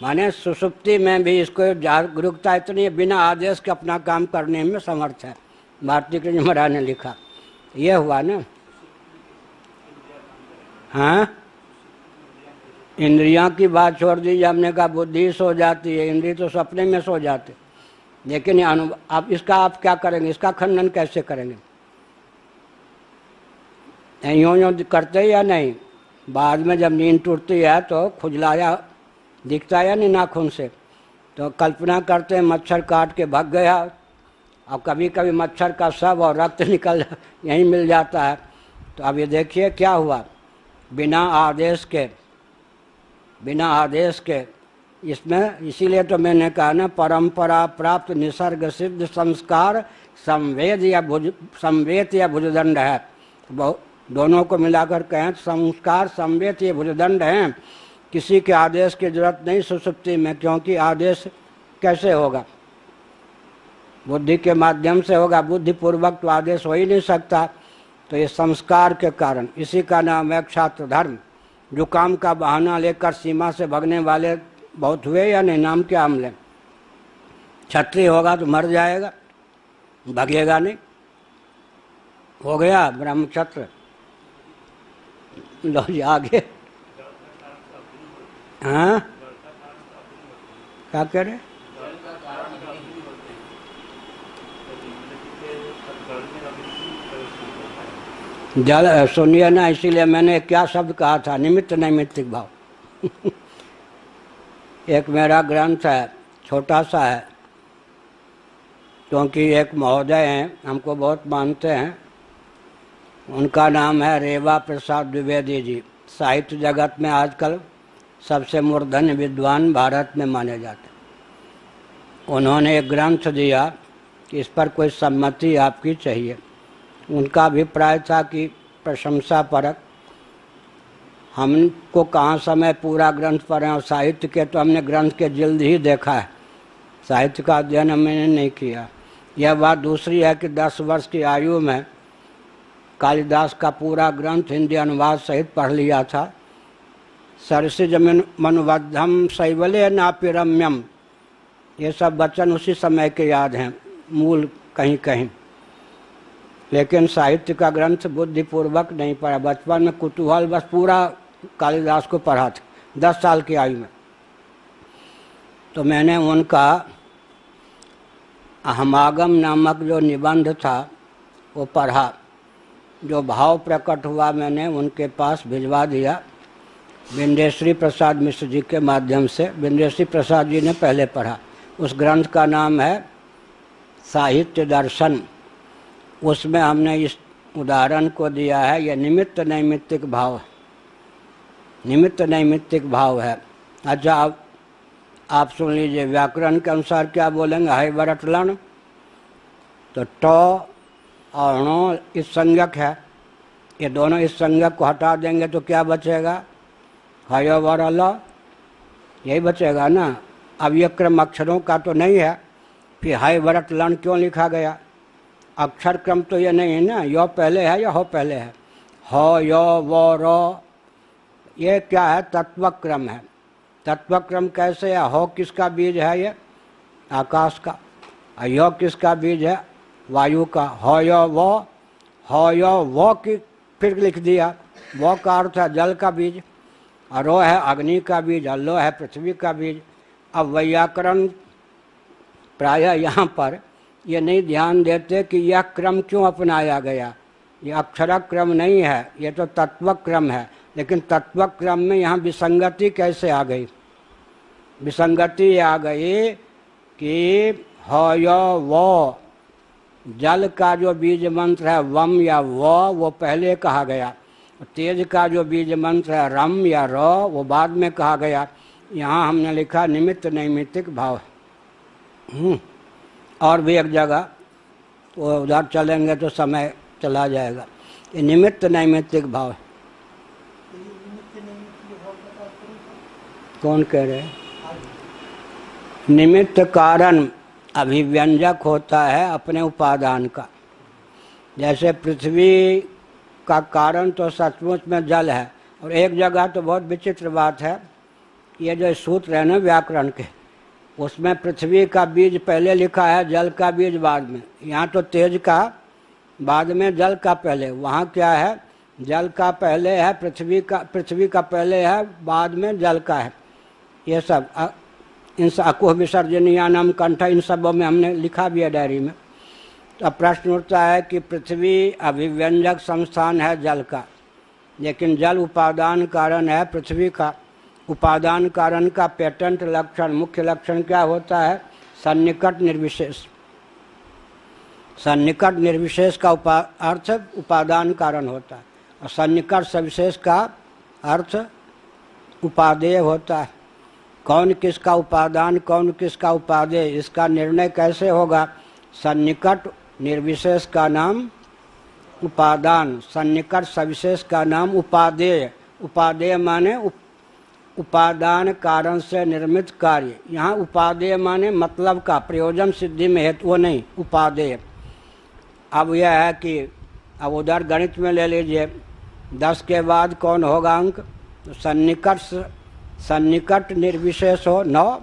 माने सुसुप्ति में भी इसको जागरूकता इतनी बिना आदेश के अपना काम करने में समर्थ है। भारती कृष्ण महाराज ने लिखा, ये हुआ ना। हाँ, इंद्रियां की बात छोड़ दीजिए, हमने कहा बुद्धि सो जाती है, इंद्रिय तो सपने में सो जाते। लेकिन आप इसका आप क्या करेंगे, इसका खंडन कैसे करेंगे? यूँ करते या नहीं? बाद में जब नींद टूटती है तो खुजलाया दिखता है नहीं नाखून से, तो कल्पना करते हैं मच्छर काट के भाग गया। और कभी कभी मच्छर का शव और रक्त निकल यहीं मिल जाता है। तो अब ये देखिए क्या हुआ, बिना आदेश के इसमें। इसीलिए तो मैंने कहा ना, परंपरा प्राप्त निसर्ग सिद्ध संस्कार संवेद या भुजदंड है। दोनों को मिलाकर कहें संस्कार संवेद ये भुजदंड हैं। किसी के आदेश की जरूरत नहीं सुसुप्ति में, क्योंकि आदेश कैसे होगा? बुद्धि के माध्यम से होगा, बुद्धिपूर्वक तो आदेश हो ही नहीं सकता। तो ये संस्कार के कारण, इसी का नाम है क्षात्र धर्म। जुकाम का बहाना लेकर सीमा से भगने वाले बहुत हुए या नहीं? नाम क्या हम लें? क्षत्रिय होगा तो मर जाएगा, भगेगा नहीं। हो गया ब्रह्मक्षत्र। लो जी आगे। हाँ क्या कह रहे? जल सुनिए ना, इसीलिए मैंने क्या शब्द कहा था, निमित्त नैमित्तिक भाव। एक मेरा ग्रंथ है, छोटा सा है, क्योंकि एक महोदय हैं हमको बहुत मानते हैं, उनका नाम है रेवा प्रसाद द्विवेदी जी। साहित्य जगत में आजकल सबसे मूर्धन्य विद्वान भारत में माने जाते हैं। उन्होंने एक ग्रंथ दिया कि इस पर कोई सम्मति आपकी चाहिए। उनका अभिप्राय था कि प्रशंसा परक, हमको कहाँ समय पूरा ग्रंथ पढ़े, और साहित्य के तो हमने ग्रंथ के जल्द ही देखा है, साहित्य का अध्ययन हमने नहीं किया। यह बात दूसरी है कि 10 वर्ष की आयु में कालिदास का पूरा ग्रंथ हिंदी अनुवाद सहित पढ़ लिया था। सरसिज मनुबद्धम शैवले नापि रम्यम, ये सब वचन उसी समय के याद हैं, मूल कहीं कहीं। लेकिन साहित्य का ग्रंथ बुद्धिपूर्वक नहीं पढ़ा। बचपन में कुतूहल बस पूरा कालिदास को पढ़ा था 10 साल की आयु में। तो मैंने उनका अहमागम नामक जो निबंध था वो पढ़ा। जो भाव प्रकट हुआ मैंने उनके पास भिजवा दिया विंध्यश्री प्रसाद मिश्र जी के माध्यम से। विंध्यश्री प्रसाद जी ने पहले पढ़ा। उस ग्रंथ का नाम है साहित्य दर्शन। उसमें हमने इस उदाहरण को दिया है, यह निमित्त नैमित्तिक भाव, निमित्त नैमित्तिक भाव है। अच्छा, अब आप सुन लीजिए, व्याकरण के अनुसार क्या बोलेंगे? है बरट लण, तो ट और ण इस संज्ञक है, ये दोनों इस संज्ञक को हटा देंगे तो क्या बचेगा? हय वर ल, यही बचेगा ना। अब ये क्रम अक्षरों का तो नहीं है, फिर है बरट लण क्यों लिखा गया? अक्षर क्रम तो ये नहीं है ना, यो पहले है या हो पहले है? हो यो वो रो, ये क्या है? तत्व क्रम है। तत्व क्रम कैसे है? हो किसका बीज है? ये आकाश का। और यो किसका बीज है? वायु का। हो यो वो की फिर लिख दिया। वो का अर्थ है जल का बीज, और रो है अग्नि का बीज, और लो है पृथ्वी का बीज। अब वैयाकरण प्रायः यहाँ पर ये नहीं ध्यान देते कि यह क्रम क्यों अपनाया गया। ये अक्षर क्रम नहीं है, ये तो तत्व क्रम है। लेकिन तत्व क्रम में यहाँ विसंगति कैसे आ गई? विसंगति आ गई कि हो यो वो, जल का जो बीज मंत्र है वम या वो पहले कहा गया। तेज का जो बीज मंत्र है रम या र, वो बाद में कहा गया। यहाँ हमने लिखा निमित्त नैमित्तिक भाव। और भी एक जगह, तो उधर चलेंगे तो समय चला जाएगा। ये निमित्त नैमित्तिक भाव। कौन कह रहे हैं? निमित्त कारण अभिव्यंजक होता है अपने उपादान का। जैसे पृथ्वी का कारण तो सचमुच में जल है। और एक जगह तो बहुत विचित्र बात है, ये जो सूत्र है ना व्याकरण के, उसमें पृथ्वी का बीज पहले लिखा है, जल का बीज बाद में। यहाँ तो तेज का बाद में, जल का पहले। वहाँ क्या है? जल का पहले है, पृथ्वी का पहले है, बाद में जल का है। ये सब इन अकुह विसर्जनीयानाम कंठ, इन सबों में हमने लिखा भी है डायरी में। तो अब प्रश्न उठता है कि पृथ्वी अभिव्यंजक संस्थान है जल का, लेकिन जल उपादान कारण है पृथ्वी का। उपादान कारण का पेटेंट लक्षण, मुख्य लक्षण क्या होता है? सन्निकट निर्विशेष। सन्निकट निर्विशेष का अर्थ उपादान कारण होता है, और सन्निकट सविशेष का अर्थ उपादेय होता है। कौन किसका उपादान, कौन किसका उपादेय, इसका निर्णय कैसे होगा? सन्निकट निर्विशेष का नाम उपादान, सन्निकट सविशेष का नाम उपादेय। उपादेय माने उपादान कारण से निर्मित कार्य। यहाँ उपादेय माने मतलब का, प्रयोजन सिद्धि में हेतु वो नहीं, उपादेय। अब यह है कि अब उधर गणित में ले लीजिए, 10 के बाद कौन होगा अंक? तो सन्निकट निर्विशेष हो 9,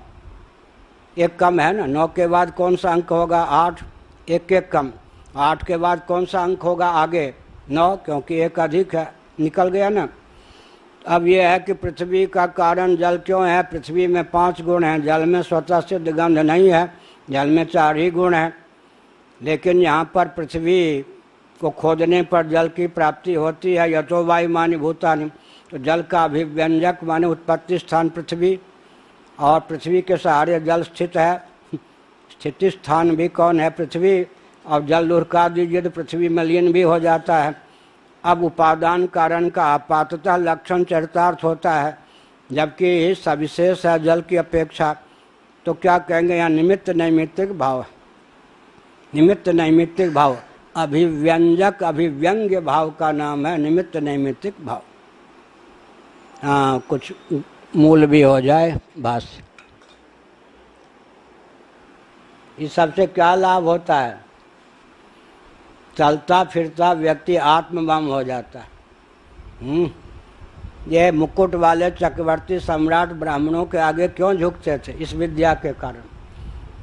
एक कम है ना। 9 के बाद कौन सा अंक होगा? 8, एक कम। 8 के बाद कौन सा अंक होगा आगे? 9, क्योंकि एक अधिक है, निकल गया ना। अब यह है कि पृथ्वी का कारण जल क्यों है? पृथ्वी में 5 गुण हैं, जल में स्वतः सिद्ध गंध नहीं है, जल में 4 ही गुण हैं। लेकिन यहाँ पर पृथ्वी को खोदने पर जल की प्राप्ति होती है। यतो वायुमानि भूतानि, तो जल का अभिव्यंजक माने उत्पत्ति स्थान पृथ्वी, और पृथ्वी के सहारे जल स्थित है। स्थिति स्थान भी कौन है? पृथ्वी। और जल लुढ़का दीजिए तो पृथ्वी में लीन भी हो जाता है। अब उपादान कारण का आपाततः लक्षण चरितार्थ होता है, जबकि सविशेष है जल की अपेक्षा। तो क्या कहेंगे यहाँ? निमित्त नैमित्तिक भाव। निमित्त नैमित्तिक भाव, अभिव्यंजक अभिव्यंग्य भाव का नाम है निमित्त नैमित्तिक भाव। हाँ, कुछ मूल भी हो जाए भाष्य। इस सबसे क्या लाभ होता है? चलता फिरता व्यक्ति आत्मबम हो जाता है। ये मुकुट वाले चक्रवर्ती सम्राट ब्राह्मणों के आगे क्यों झुकते थे? इस विद्या के कारण।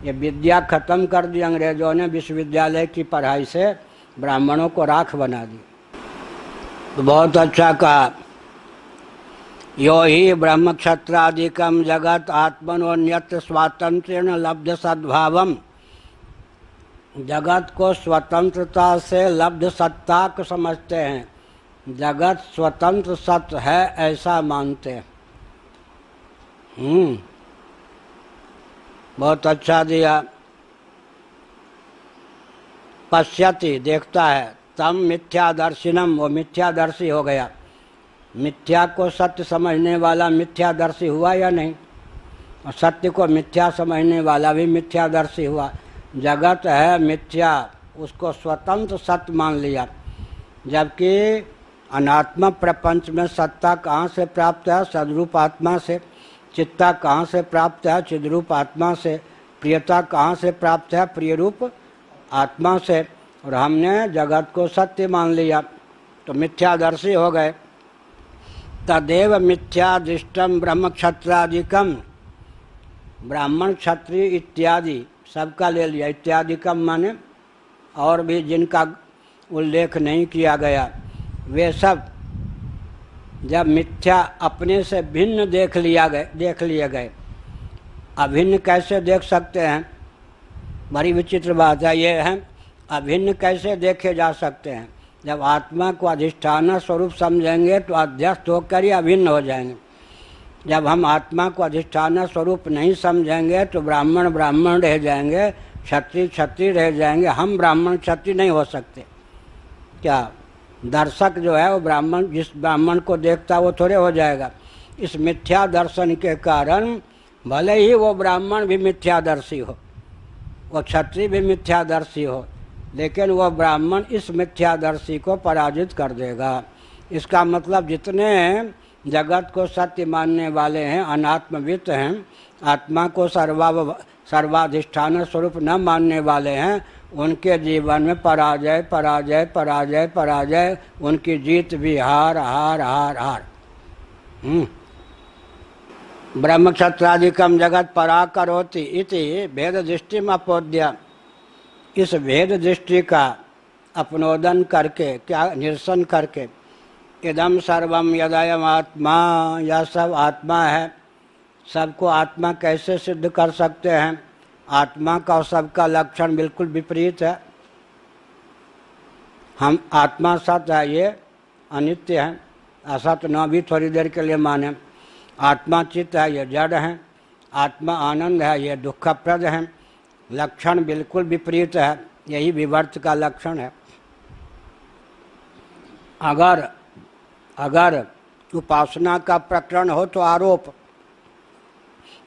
ये विद्या खत्म कर दी अंग्रेजों ने, विश्वविद्यालय की पढ़ाई से ब्राह्मणों को राख बना दी। तो बहुत अच्छा कहा, यो ही ब्रह्म क्षत्रादिकम जगत आत्मनोन्यत्र स्वातंत्र्येण लब्ध सद्भावम। जगत को स्वतंत्रता से लब्ध सत्ता को समझते हैं, जगत स्वतंत्र सत्य है ऐसा मानते हैं। बहुत अच्छा दिया। पश्यति देखता है, तम मिथ्यादर्शिनम, वो मिथ्यादर्शी हो गया। मिथ्या को सत्य समझने वाला मिथ्यादर्शी हुआ या नहीं, और सत्य को मिथ्या समझने वाला भी मिथ्यादर्शी हुआ। जगत है मिथ्या, उसको स्वतंत्र सत्य मान लिया, जबकि अनात्म प्रपंच में सत्ता कहाँ से प्राप्त है? सद्रूप आत्मा से। चित्ता कहाँ से प्राप्त है? चिद्रूप आत्मा से। प्रियता कहाँ से प्राप्त है? प्रिय रूप आत्मा से। और हमने जगत को सत्य मान लिया तो मिथ्यादर्शी हो गए। तदेव मिथ्या दृष्टम ब्रह्म क्षत्रादिकम, ब्राह्मण क्षत्रिय इत्यादि सबका ले लिया। इत्यादिकम माने और भी जिनका उल्लेख नहीं किया गया, वे सब जब मिथ्या अपने से भिन्न देख लिए गए। अभिन्न कैसे देख सकते हैं? बड़ी विचित्र बात है ये है, अभिन्न कैसे देखे जा सकते हैं? जब आत्मा को अधिष्ठान स्वरूप समझेंगे तो अध्यस्त होकर ही अभिन्न हो जाएंगे। जब हम आत्मा को अधिष्ठान स्वरूप नहीं समझेंगे तो ब्राह्मण ब्राह्मण रह जाएंगे, क्षत्रिय क्षत्रिय रह जाएंगे। हम ब्राह्मण क्षत्रिय नहीं हो सकते। क्या दर्शक जो है वो ब्राह्मण, जिस ब्राह्मण को देखता वो थोड़े हो जाएगा। इस मिथ्या दर्शन के कारण भले ही वो ब्राह्मण भी मिथ्यादर्शी हो, वो क्षत्रिय भी मिथ्यादर्शी हो, लेकिन वह ब्राह्मण इस मिथ्यादर्शी को पराजित कर देगा। इसका मतलब जितने जगत को सत्य मानने वाले हैं, अनात्मवित हैं, आत्मा को सर्वाधिष्ठान स्वरूप न मानने वाले हैं, उनके जीवन में पराजय पराजय पराजय पराजय, उनकी जीत भी हार हार हार हार। ब्रह्म क्षत्रादिकम जगत पराकरोति इति भेद दृष्टि में अपोद्य। इस भेद दृष्टि का अपनोदन करके, क्या निरसन करके, इदम सर्वम यदयम आत्मा, यह सब आत्मा है, सबको आत्मा कैसे सिद्ध कर सकते हैं? आत्मा का और सबका लक्षण बिल्कुल विपरीत है। हम आत्मा सत्य है, ये अनित्य है, असत्य न भी थोड़ी देर के लिए माने। आत्मा चित्त है, ये जड़ है। आत्मा आनंद है, ये दुखप्रद है। लक्षण बिल्कुल विपरीत है, यही विवर्त का लक्षण है। अगर उपासना का प्रकरण हो तो आरोप,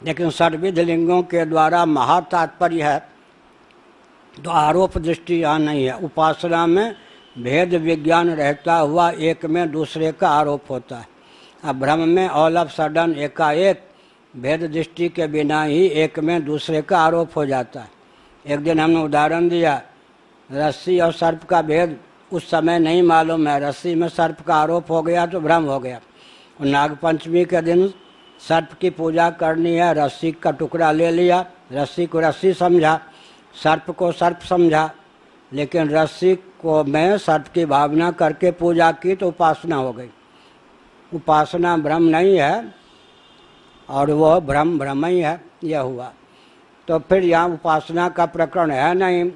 लेकिन सर्वविध लिंगों के द्वारा महातात्पर्य है तो आरोप दृष्टि यहाँ नहीं है। उपासना में भेद विज्ञान रहता हुआ एक में दूसरे का आरोप होता है। अब ब्रह्म में ऑल ऑफ सडन एकाएक भेद दृष्टि के बिना ही एक में दूसरे का आरोप हो जाता है। एक दिन हमने उदाहरण दिया, रस्सी और सर्प का भेद उस समय नहीं मालूम है, रस्सी में सर्प का आरोप हो गया तो भ्रम हो गया। और नागपंचमी के दिन सर्प की पूजा करनी है, रस्सी का टुकड़ा ले लिया, रस्सी को रस्सी समझा, सर्प को सर्प समझा, लेकिन रस्सी को मैं सर्प की भावना करके पूजा की तो उपासना हो गई। उपासना भ्रम नहीं है और वह भ्रम भ्रम ही है, यह हुआ। तो फिर यहाँ उपासना का प्रकरण है नहीं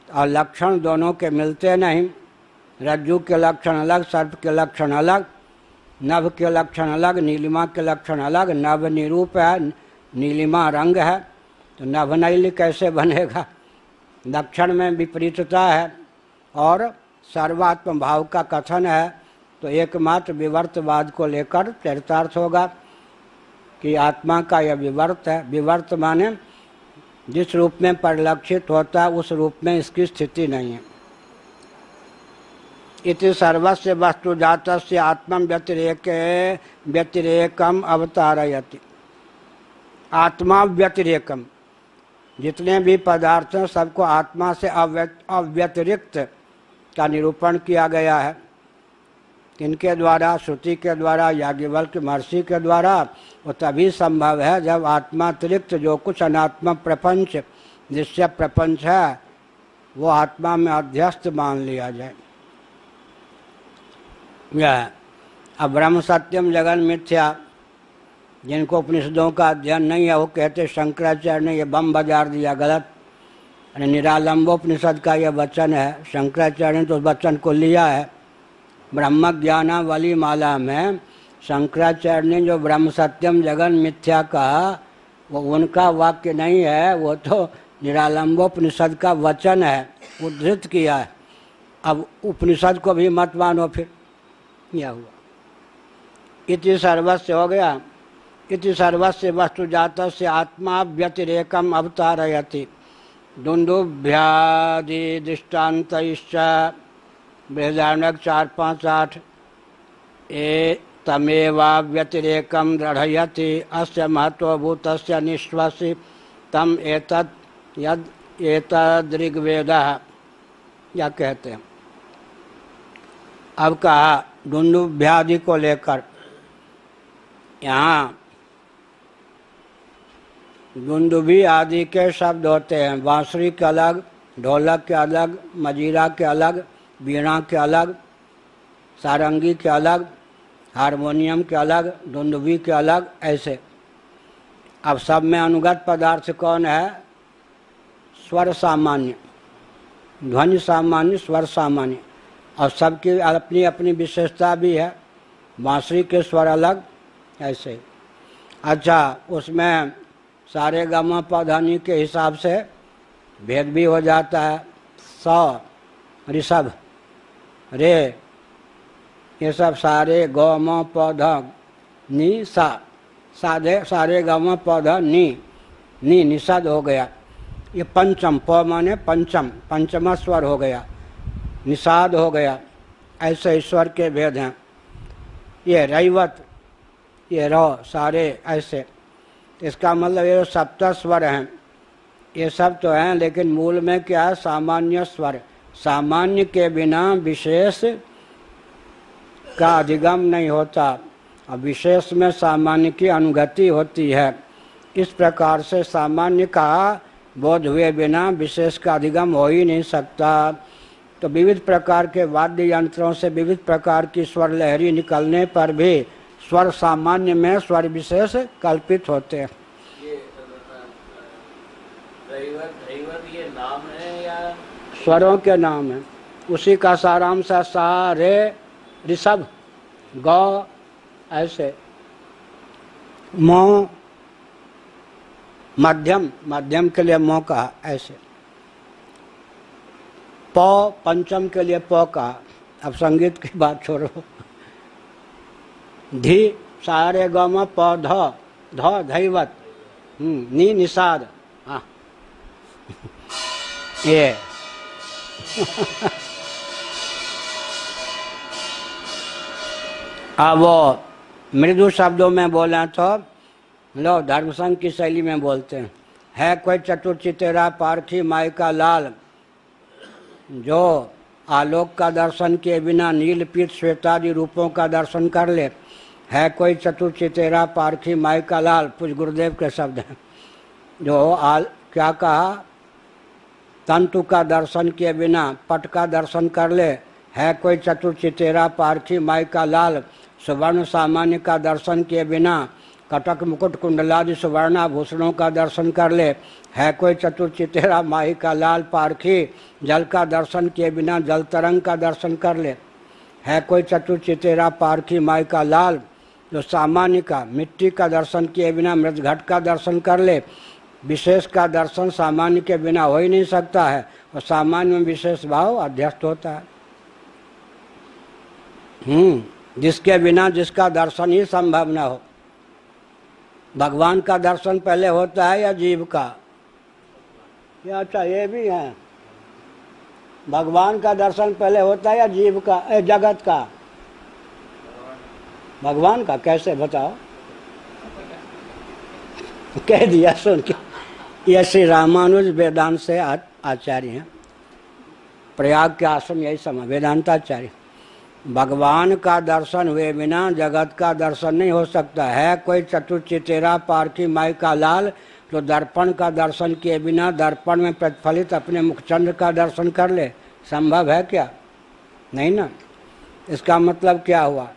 और लक्षण दोनों के मिलते नहीं। रज्जु के लक्षण अलग, सर्प के लक्षण अलग, नभ के लक्षण अलग, नीलिमा के लक्षण अलग। नभ निरूप है, नीलिमा रंग है, तो नभ नैल कैसे बनेगा? लक्षण में विपरीतता है और सर्वात्म भाव का कथन है, तो एकमात्र विवर्तवाद को लेकर चरितार्थ होगा कि आत्मा का यह विवर्त है। विवर्त माने जिस रूप में परिलक्षित होता है उस रूप में इसकी स्थिति नहीं है। इति सर्वस्य वस्तु जातस्य आत्मं व्यतिरेकम अवतारयति। आत्मा व्यतिरेकम, जितने भी पदार्थ हैं सबको आत्मा से अव्यतिरिक्त का निरूपण किया गया है। किनके द्वारा? श्रुति के द्वारा, याज्ञवल्क्य महर्षि के द्वारा। वो तभी संभव है जब आत्मातिरिक्त जो कुछ अनात्म प्रपंच जिससे प्रपंच है वो आत्मा में अध्यस्त मान लिया जाए। यह अब ब्रह्म सत्यम जगन मिथ्या, जिनको उपनिषदों का अध्ययन नहीं है वो कहते शंकराचार्य ने ये बम बाजार दिया, गलत। निरालंबोपनिषद का यह वचन है, शंकराचार्य ने तो उस वचन को लिया है। ब्रह्म ज्ञानावली माला में शंकराचार्य ने जो ब्रह्म सत्यम जगन मिथ्या कहा वो उनका वाक्य नहीं है, वो तो निरालंबोपनिषद का वचन है, उद्धृत किया है। अब उपनिषद को भी मत मानो, फिर क्या हुआ? इति सर्वस्य हो गया। इति सर्वस्य वस्तुजातस्य आत्मा व्यतिरेकम अवतारयति दुंदुभ्यादि दृष्टान्तैश्च बृहदारण्यक 4-5-8 ए तमेवा व्यतिरेकम दृढ़यति अस्य महत्वभूतस्य निश्वसि तम एतत् यद एतदृग्वेदः, या कहते हैं। अब कहा दुंदुभ्यादि को लेकर, यहाँ दुंदुभी आदि के शब्द होते हैं। बांसुरी के अलग, ढोलक के अलग, मजीरा के अलग, वीणा के अलग, सारंगी के अलग, हारमोनियम के अलग, दुंदुभी के अलग, ऐसे। अब सब में अनुगत पदार्थ कौन है? स्वर सामान्य, ध्वनि सामान्य, स्वर सामान्य, और सबकी अपनी अपनी विशेषता भी है। बांसुरी के स्वर अलग, ऐसे। अच्छा, उसमें सारे गामा पधानी के हिसाब से भेद भी हो जाता है। स, ऋषभ, रे, ये सब सारे गौमा पौधा नी सा, सारे गामा पौधा नी, निषद हो गया। ये पंचम, प माने पंचम, पंचमा स्वर हो गया, निषाद हो गया। ऐसे ईश्वर के भेद हैं। ये रैवत, ये रौ, सारे ऐसे। इसका मतलब ये सप्त स्वर हैं, ये सब तो हैं, लेकिन मूल में क्या है? सामान्य स्वर। सामान्य के बिना विशेष का अधिगम नहीं होता, और विशेष में सामान्य की अनुगति होती है। इस प्रकार से सामान्य का बोध हुए बिना विशेष का अधिगम हो ही नहीं सकता। तो विविध प्रकार के वाद्य यंत्रों से विविध प्रकार की स्वर लहरी निकलने पर भी स्वर सामान्य में स्वर विशेष कल्पित होते हैं। ये नाम है या स्वरों के नाम है? उसी का सारांश है सा, रे, ऋषभ, गौ, ऐसे। मो, मध्यम, मध्यम के लिए मो कहा, ऐसे। प, पंचम के लिए प कहा। अब संगीत की बात छोड़ो। धी, सारे ग म प ध, ध धैवत, नी निषाद, हाँ ये अब वो मृदु शब्दों में बोले तो लो धर्म संघ की शैली में बोलते हैं। है कोई चतुर्चितेरा पारखी माई का लाल, जो आलोक का दर्शन किए बिना नील पीत श्वेतादि रूपों का दर्शन कर ले। है कोई चतुर्चितेरा पारखी माई का लाल, कुछ गुरुदेव के शब्द हैं। जो क्या कहा? तंतु का दर्शन किए बिना पट का दर्शन कर ले। है कोई चतुर्चितेरा पारखी माई का लाल, सुवर्ण सामान्य का दर्शन किए बिना कटक मुकुट कुंडलादि सुवर्णाभूषणों का दर्शन कर ले। है कोई चतुर्चितेरा माई का लाल पारखी, जल का दर्शन किए बिना जल तरंग का दर्शन कर ले। है कोई चतुर्चितेरा पारखी माई का लाल, जो सामान्य का मिट्टी का दर्शन किए बिना मृत घट का दर्शन कर ले। विशेष का दर्शन सामान्य के बिना हो ही नहीं सकता है, और सामान्य में विशेष भाव अध्यस्त होता है। जिसके बिना जिसका दर्शन ही संभव न हो। भगवान का दर्शन पहले होता है या जीव का? या अच्छा ये भी है, भगवान का दर्शन पहले होता है या जीव का, जगत का? भगवान का। कैसे बताओ? कह दिया सुन के। ये श्री रामानुज वेदांत से आचार्य हैं, प्रयाग के आश्रम यही समय वेदांताचार्य। भगवान का दर्शन हुए बिना जगत का दर्शन नहीं हो सकता है। कोई चतुर्चितेरा पारखी माई का लाल, तो दर्पण का दर्शन किए बिना दर्पण में प्रतिफलित अपने मुखचंद्र का दर्शन कर ले, संभव है क्या? नहीं ना। इसका मतलब क्या हुआ?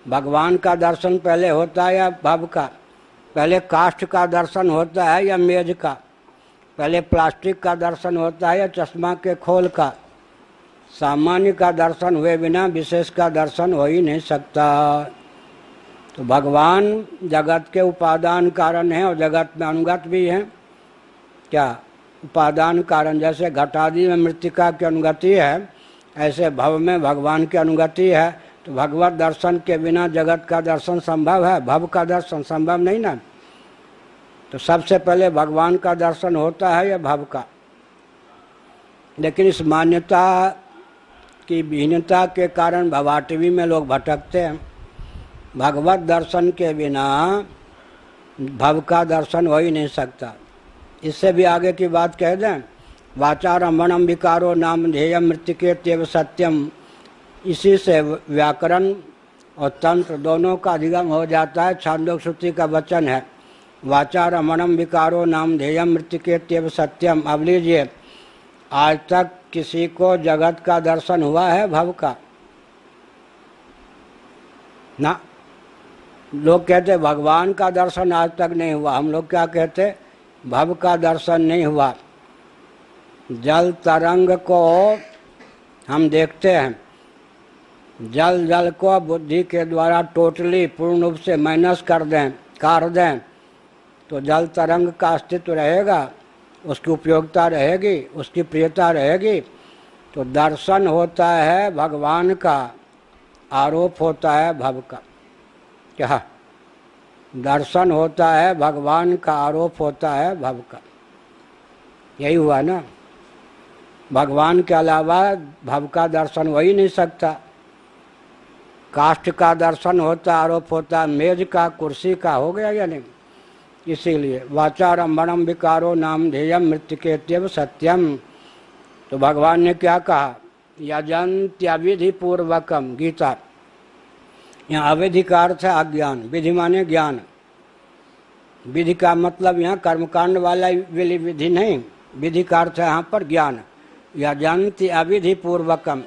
भगवान का दर्शन पहले होता है या भव का? पहले काष्ठ का दर्शन होता है या मेज का? पहले प्लास्टिक का दर्शन होता है या चश्मा के खोल का? सामान्य का दर्शन हुए बिना विशेष का दर्शन हो ही नहीं सकता। तो भगवान जगत के उपादान कारण हैं और जगत में अनुगत भी हैं। क्या उपादान कारण? जैसे घटादि में मृत्तिका की अनुगति है, ऐसे भव में भगवान की अनुगति है। तो भगवत दर्शन के बिना जगत का दर्शन संभव है? भव का दर्शन संभव नहीं ना। तो सबसे पहले भगवान का दर्शन होता है या भव का? लेकिन इस मान्यता की विहीनता के कारण भवाटवी में लोग भटकते हैं। भगवत दर्शन के बिना भव का दर्शन हो ही नहीं सकता। इससे भी आगे की बात कह दें, वाचारम्भणम विकारो नाम ध्येयम मृत्तिकेत्येव सत्यम। इसी से व्याकरण और तंत्र दोनों का अधिगम हो जाता है। छांदोग्य श्रुति का वचन है, वाचारम्भणम विकारो नाम ध्येयम मृत्तिकेत्येव सत्यम। अब लीजिए, आज तक किसी को जगत का दर्शन हुआ है भव का? ना। लोग कहते भगवान का दर्शन आज तक नहीं हुआ। हम लोग क्या कहते? भव का दर्शन नहीं हुआ। जल तरंग को हम देखते हैं, जल को बुद्धि के द्वारा टोटली पूर्ण रूप से माइनस कर दें, काट दें, तो जल तरंग का अस्तित्व रहेगा, उसकी उपयोगिता रहेगी, उसकी प्रियता रहेगी। तो दर्शन होता है भगवान का, आरोप होता है भव का। क्या? दर्शन होता है भगवान का, आरोप होता है भव का। यही हुआ ना। भगवान के अलावा भव का दर्शन हो ही नहीं सकता। काष्ठ का दर्शन होता, आरोप होता, मेज का, कुर्सी का हो गया या नहीं? इसीलिए वाचारम्भणम विकारो नाम ध्येयम मृत्तिकेत्येव सत्यम। तो भगवान ने क्या कहा? यजन्त्यविधि पूर्वकम। गीता। यहाँ अविधि का अर्थ है अज्ञान, विधि माने ज्ञान। विधि का मतलब यहाँ कर्मकांड वाला विधि नहीं, विधि का अर्थ है यहाँ पर ज्ञान। यजन्ति अविधि पूर्वकम।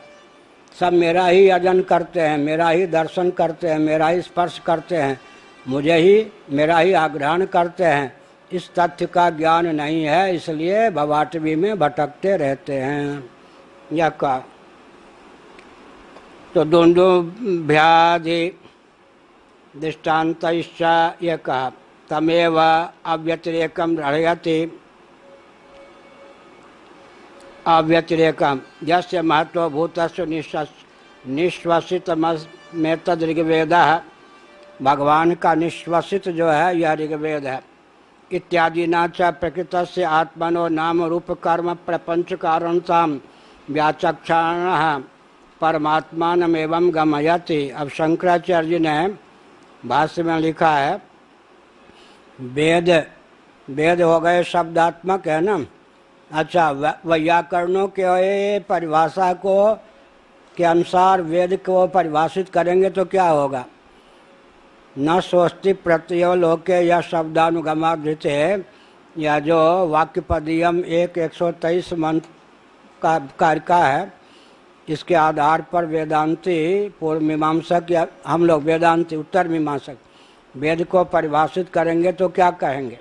सब मेरा ही यजन करते हैं, मेरा ही दर्शन करते हैं, मेरा ही स्पर्श करते हैं, मुझे ही, मेरा ही आग्रहण करते हैं। इस तथ्य का ज्ञान नहीं है, इसलिए भवाटवी में भटकते रहते हैं। यह कहा। तो दुंदुभ्यादि दृष्टान्तश्च यह कहा, तमेव अव्यतिरेकम रहयति। अव्यतिरेकम यस्य महत्वभूतस्य निश्वसितमेतद् ऋग्वेदः। भगवान का निश्वसित जो है यह ऋग्वेद है। इत्यादि न च प्रकृतस्य आत्मनो नाम रूप कर्म प्रपंच कारणताम व्याचक्षाणः परमात्मानमेवं गमयति। अब शंकराचार्य ने भाष्य में लिखा है, वेद वेद हो गए शब्दात्मक है ना। अच्छा, व्याकरणों के परिभाषा को के अनुसार वेद को परिभाषित करेंगे तो क्या होगा? न स्वस्ति प्रत्ययो लोके या शब्दानुगमाधृत है, या जो वाक्यपदीयम 123 मंत्र का कार्य का है, इसके आधार पर वेदांती पूर्व मीमांसक या हम लोग वेदांती उत्तर मीमांसक वेद को परिभाषित करेंगे तो क्या कहेंगे?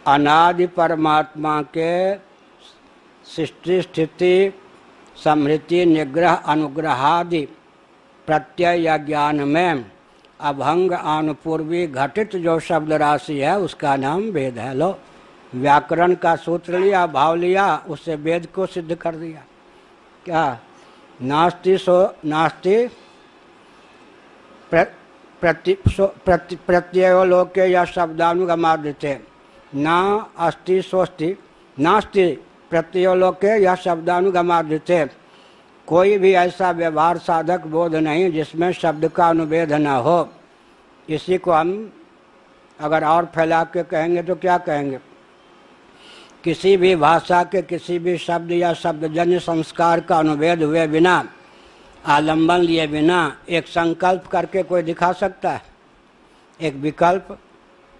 अनादि परमात्मा के सृष्टि स्थिति समृद्धि निग्रह अनुग्रहादि प्रत्यय या ज्ञान में अभंग अनुपूर्वी घटित जो शब्द राशि है उसका नाम वेद है। लो, व्याकरण का सूत्र लिया, भाव लिया, उससे वेद को सिद्ध कर दिया। क्या? नास्ति प्रत्ययो लोके या शब्दानुगमाद्यते। ना अस्ति स्वस्ति नास्ति प्रत्ययो लोके या शब्दानुगमाद्यते। कोई भी ऐसा व्यवहार साधक बोध नहीं जिसमें शब्द का अनुवेद न हो। इसी को हम अगर और फैला के कहेंगे तो क्या कहेंगे? किसी भी भाषा के किसी भी शब्द या शब्दजन्य संस्कार का अनुवेद हुए बिना, आलंबन लिए बिना एक संकल्प करके कोई दिखा सकता है? एक विकल्प,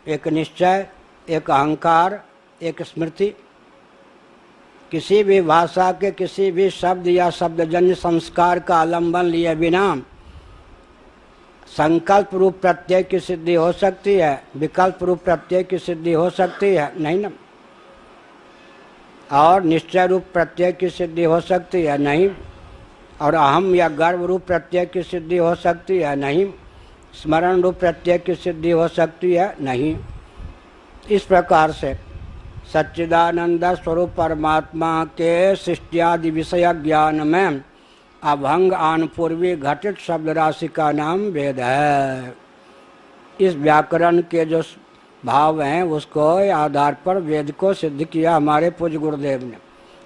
एक निश्चय, एक अहंकार, एक स्मृति। किसी भी भाषा के किसी भी शब्द या शब्दजन्य संस्कार का आलंबन लिए बिना संकल्प रूप प्रत्यय की सिद्धि हो सकती है, विकल्प रूप प्रत्यय की सिद्धि हो सकती है? नहीं ना। और निश्चय रूप प्रत्यय की सिद्धि हो सकती है? नहीं। और अहम या गर्व रूप प्रत्यय की सिद्धि हो सकती है? नहीं। स्मरण रूप प्रत्यय की सिद्धि हो सकती है? नहीं। इस प्रकार से सच्चिदानंद स्वरूप परमात्मा के सृष्टियादि विषय ज्ञान में अभंग आनपूर्वी घटित शब्द राशि का नाम वेद है। इस व्याकरण के जो भाव हैं उसको आधार पर वेद को सिद्ध किया हमारे पूज्य गुरुदेव ने।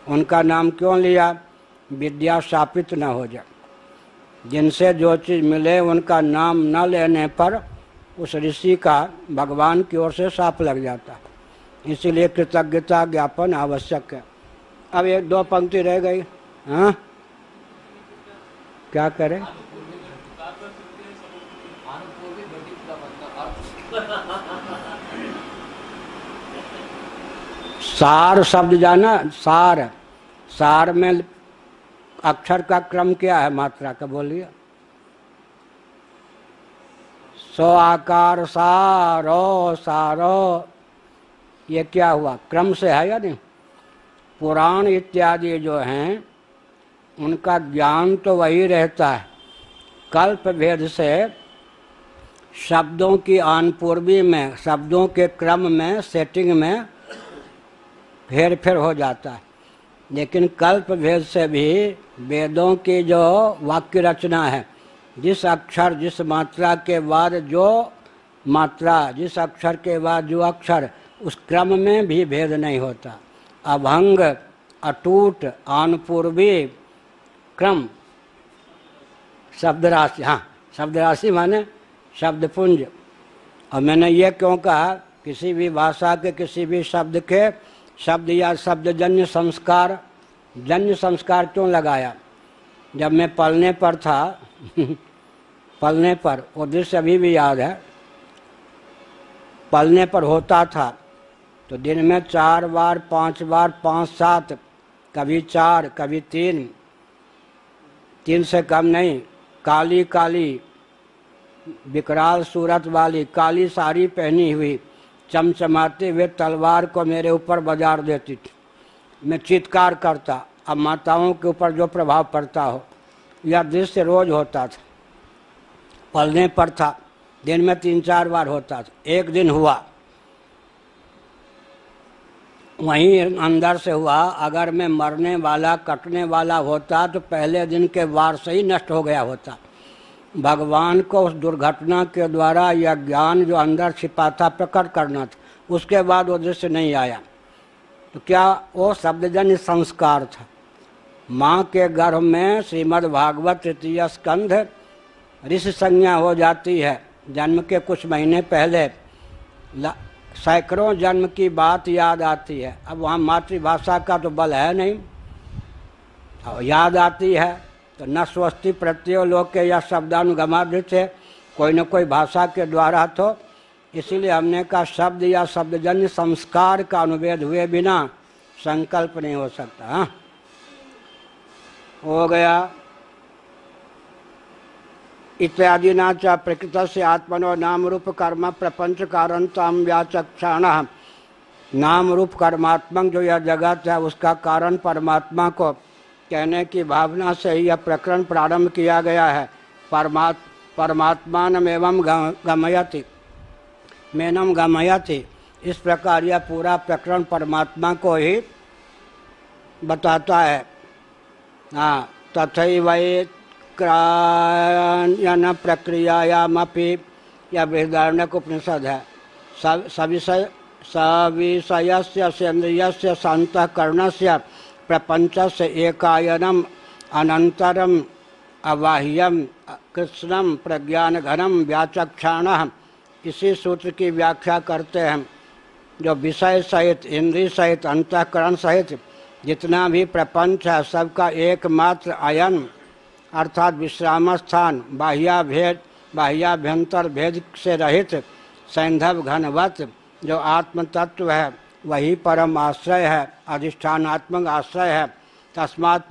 उनका नाम क्यों लिया? विद्या शापित न हो जाए। जिनसे जो चीज़ मिले उनका नाम न लेने पर उस ऋषि का भगवान की ओर से शाप लग जाता है। इसीलिए कृतज्ञता ज्ञापन आवश्यक है। अब एक दो पंक्ति रह गई। हाँ, क्या करें? सार शब्द जाना? सार, सार में अक्षर का क्रम क्या है? मात्रा का बोलिए। सो आकार सारो सारो, ये क्या हुआ? क्रम से है या नहीं? पुराण इत्यादि जो हैं उनका ज्ञान तो वही रहता है, कल्प भेद से शब्दों की आनपूर्वी में, शब्दों के क्रम में, सेटिंग में फेर फेर हो जाता है। लेकिन कल्प भेद से भी वेदों की जो वाक्य रचना है, जिस अक्षर जिस मात्रा के बाद जो मात्रा, जिस अक्षर के बाद जो अक्षर, उस क्रम में भी भेद नहीं होता। अभंग, अटूट, आनपूर्वी क्रम, शब्द राशि। हाँ, शब्द राशि माने शब्दपुंज। और मैंने ये क्यों कहा? किसी भी भाषा के किसी भी शब्द के शब्द या शब्दजन्य संस्कार, जन्य संस्कार क्यों लगाया? जब मैं पलने पर था पलने पर, वो दृश्य अभी भी याद है। पलने पर होता था तो दिन में 4 बार 5 बार 5 7, कभी 4 कभी 3 से कम नहीं, काली काली विकराल सूरत वाली काली साड़ी पहनी हुई चमचमाते हुए तलवार को मेरे ऊपर बाजार देती थी। मैं चित्कार करता। अब माताओं के ऊपर जो प्रभाव पड़ता हो, यह दृश्य रोज होता था। पलने पर था, दिन में 3-4 बार होता था। एक दिन हुआ, वहीं अंदर से हुआ। अगर मैं मरने वाला कटने वाला होता तो पहले दिन के वार से ही नष्ट हो गया होता। भगवान को उस दुर्घटना के द्वारा यह ज्ञान जो अंदर छिपा था प्रकट करना था, उसके बाद वो दृश्य नहीं आया। तो क्या वो शब्दजन्य संस्कार था। माँ के गर्भ में श्रीमद् भागवत तृतीय स्कंध ऋषि संज्ञा हो जाती है। जन्म के कुछ महीने पहले सैकड़ों जन्म की बात याद आती है। अब वहाँ मातृभाषा का तो बल है नहीं, और याद आती है तो न स्वस्ति प्रत्यय लोक के या शब्दानुगमादृत है, कोई न कोई भाषा के द्वारा। तो इसीलिए हमने कहा शब्द या शब्दजन्य संस्कार का अनुवेद हुए बिना संकल्प नहीं हो सकता। हाँ, हो गया। इत्यादि न च प्रकृत से आत्मनो नाम रूप कर्म प्रपंच कारणतम व्याचक्षाण। नाम रूप कर्मात्मक जो यह जगत है उसका कारण परमात्मा को कहने की भावना से ही यह प्रकरण प्रारंभ किया गया है। परमात्मानमेवं गमयति मेनम गमयति। इस प्रकार यह पूरा प्रकरण परमात्मा को ही बताता है। हाँ, तथैवैक्रायन प्रक्रियायामपि, यह बृहदारण्यक उपनिषद है। सविषयस्य सेन्द्रियस्य सान्तःकरणस्य प्रपंचस्य एकायनम अनंतरम अबाह्यम कृष्णम प्रज्ञान घनम व्याचक्षाण। इसी सूत्र की व्याख्या करते हैं। जो विषय सहित, इंद्रिय सहित, अंतःकरण सहित जितना भी प्रपंच है सबका एकमात्र आयन अर्थात विश्राम स्थान, बाह्याभ्यंतर भेद से रहित सैंधव घनवत जो आत्म तत्व है वही परम आश्रय है, अधिष्ठानात्मक आश्रय है। तस्मात्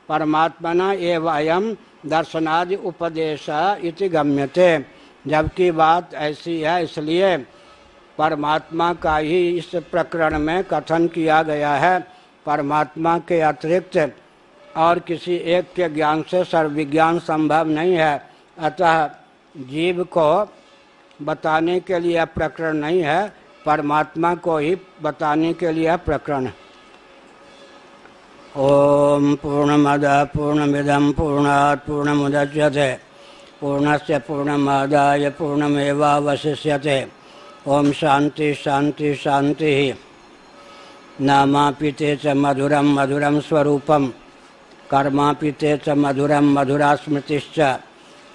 परमात्मना एव अयम दर्शनादि उपदेश इति गम्यते। जबकि बात ऐसी है, इसलिए परमात्मा का ही इस प्रकरण में कथन किया गया है। परमात्मा के अतिरिक्त और किसी एक के ज्ञान से सर्वविज्ञान संभव नहीं है। अतः जीव को बताने के लिए प्रकरण नहीं है, परमात्मा को ही बताने के लिए प्रकरण है। ओम पूर्णमदः पूर्णमिदं पूर्णात् पूर्णमुदच्यते पूर्णस्य पूर्णमादाय पूर्णमेवावशिष्यते। ओम शांति शांति शांति। नामापिते च मधुरं मधुरं स्वरूपं कर्मापिते च मधुरं मधुरा स्मृतिश्च।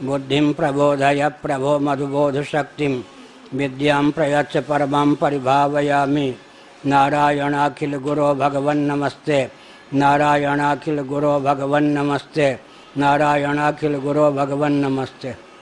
बुद्धिं प्रबोधय प्रभो मधुबोधशक्तिं विद्यां प्रयच्छ परमां परिभावयामि। नारायणाखिल गुरो भगवन् नमस्ते। नारायणाखिल गुरो भगवन् नमस्ते। नारायणाखिल गुरो भगवन् नमस्ते।